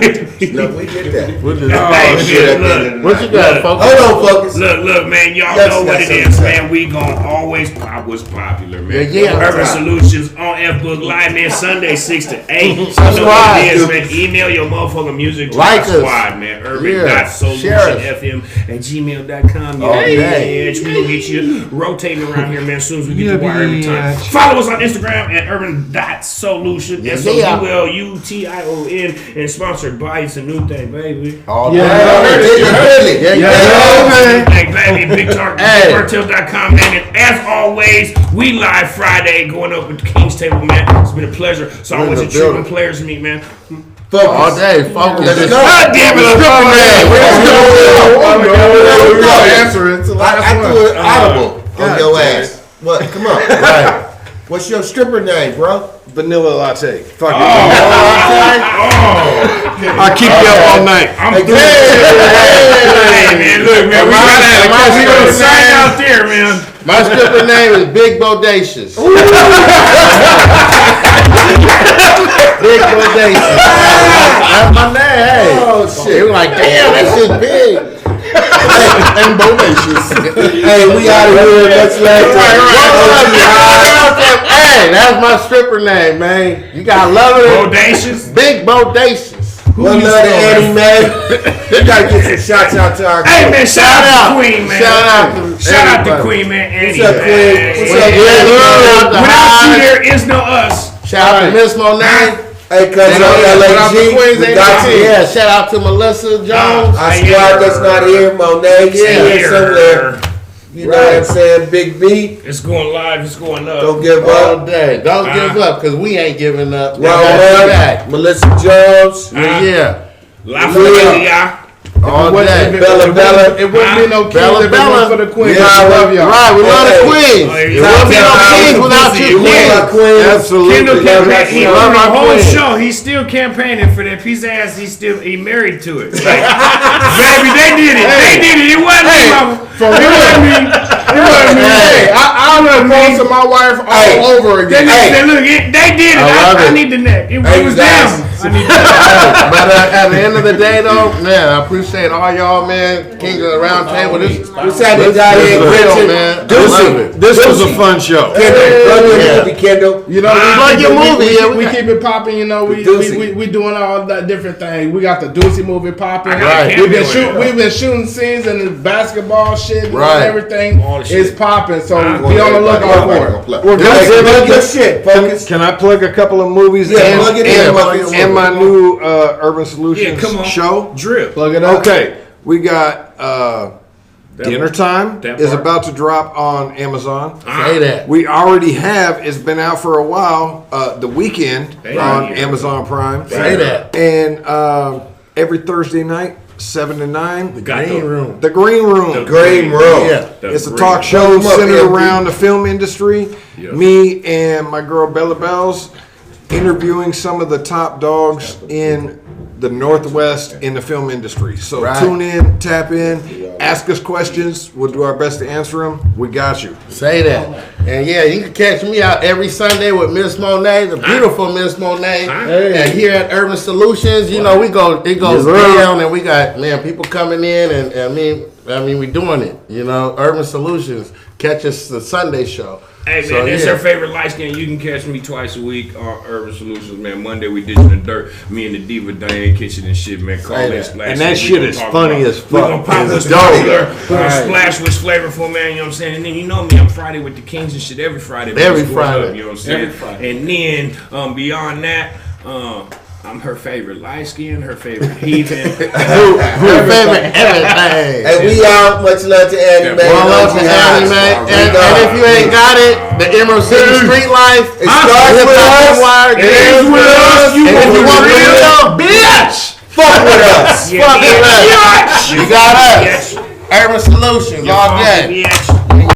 ride? No, we did that. What you Look, got, folks? Hold on, focus. Look, man, y'all Yes, know what that's it is, something. man. We gonna always pop what's popular, man. Yeah. Urban Solutions on F-Book Live, man, Sunday 6 to 8. You know Subscribe. what it is, man. Email your motherfucking music to Like our us. squad, man. Yeah. Share us. urban.solutionfm@gmail.com. Yo, Hey. bitch. We gonna get you rotating around here, man, as soon as we get to wire every time. Follow us on Instagram at urban.solution. Yeah. SOULUTION. And sponsored by It's a New Thing, baby. All Yeah. day. Yeah. Hey, baby, BigTargetBigCartel.com, man. And as always, we live Friday going up with the King's Table, man. It's been a pleasure. So always a the treat when building. players meet, man. Focus. All day. Focus. Let's go. God damn it, let's go, man. We gotta answer it. It's the last I one. threw an audible on your damn ass. What? Come on. Right. What's your stripper name, bro? Vanilla latte. Fuck it. Oh, I'll keep you up all night. I'm through. Hey, man, look, man. We gonna sign out there, man. My stripper name is Big Bodacious. Big Bodacious. That's my name. Hey. Oh, shit. They were like, damn, that shit's big. And bodacious. Hey, we out of here. Let's Hey, that's my stripper name, man. You gotta love it. Bodacious. Big Bodacious. One love to Annie, man. You gotta get some shots out to our Hey, man, shout out to Queen, man. Shout out Shout out to everybody. Queen, man. Annie, What's up, man. Queen? What's up, Yeah, man? Without you, there is no us. Shout out to Miss Monet. Hey, cuz on LAG, we got you. Yeah, shout out to Melissa Jones. Our squad that's not here, Monet, here somewhere. You know what I'm saying? Big B, It's going live. It's going up. don't give All up. day. Don't give up, because we ain't giving up. We Ron got you back. Hunt, Melissa Jones, Yeah. La Familia. All day. Bella Bella. It wouldn't be no kings Bella if it wasn't Bella. for the queen. Yeah, I love y'all. Right, we love the Hey. queens. Oh, It yeah. wouldn't be no Top kings down. without you, We queens. love Queen. Absolutely. Kendall Love campaign. He, Love the my whole queen. show, he's still campaigning for that piece of ass. He married to it. Like, baby, they did it. They did it. It wasn't me, mama. It wasn't me. It wasn't me. Hey, I would have to my wife Hey. all over They again. Hey. said, look, they did it. I love I it. need the neck. It Hey, was guys. them. I need the neck. But at the end of the day, though, man, I appreciate all y'all, man. King of the Round Table. This had the guy this here, is real, Richard. man. I This, love it. this was a fun show. Kendall, plug your Yeah. movie, Kendall. You know, Plug your movie, yeah, we we got- keep it popping. You know, we Deucey. doing all that different things. We got the Deucey movie popping. I got Right. a We've been cameo in it. we've been shooting scenes and the basketball shit Right. and everything All the is shit. popping. So I'm be on the lookout for it. We're gonna hey, say plug that- your shit, focus. Can I plug a couple of movies Yeah, and, plug it in, yeah, motherfucker. plug it in. and my new Urban Solutions Yeah, come on. show? Drip. Plug it up. Okay, we got Dinner Time that is part. about to drop on Amazon. Say that. We already have, it's been out for a while, The Weekend Hey. on Amazon Prime. Say that. And every Thursday night, 7 to 9, Got Green room. The Green Room. The Green Room. Yeah. It's a Green talk show Come on, centered MD. around the film industry. Yeah. Me and my girl Bella Bells interviewing some of the top dogs in the Northwest in the film industry. So Right. tune in, tap in, ask us questions. We'll do our best to answer them. We got you. Say that. And yeah, you can catch me out every Sunday with Miss Monet, the beautiful Miss Monet. And here at Urban Solutions, you know, it goes down and we got, man, people coming in and I mean, we doing it. You know, Urban Solutions. Catch us the Sunday show. Hey, man, So, that's yeah. her favorite light skin. You can catch me twice a week on Urban Solutions, man. Monday we ditching the dirt. Me and the Diva Diane Kitchen and shit, man. Call Say that that. splash. And that We shit gonna is talk funny about- as We gonna fuck. pop It's what's dope. popular. We gonna Right. splash what's flavorful, man. You know what I'm saying? And then you know me, I'm Friday with the Kings and shit every Friday. man. Every It's going Friday. up, you know what I'm saying? Every Friday. And then beyond that, I'm her favorite light skin, her favorite heathen. Her favorite everything. Hey, we out. Much love to Annie, man. One love to Annie, man. And if you ain't got it, the Emerald City Street Life. It starts with us. It ends with us. And if you want the real, bitch, Fuck with us. Yeah, fuck with us. bitch. You got us. Yes. Urban Solutions all day. Yeah,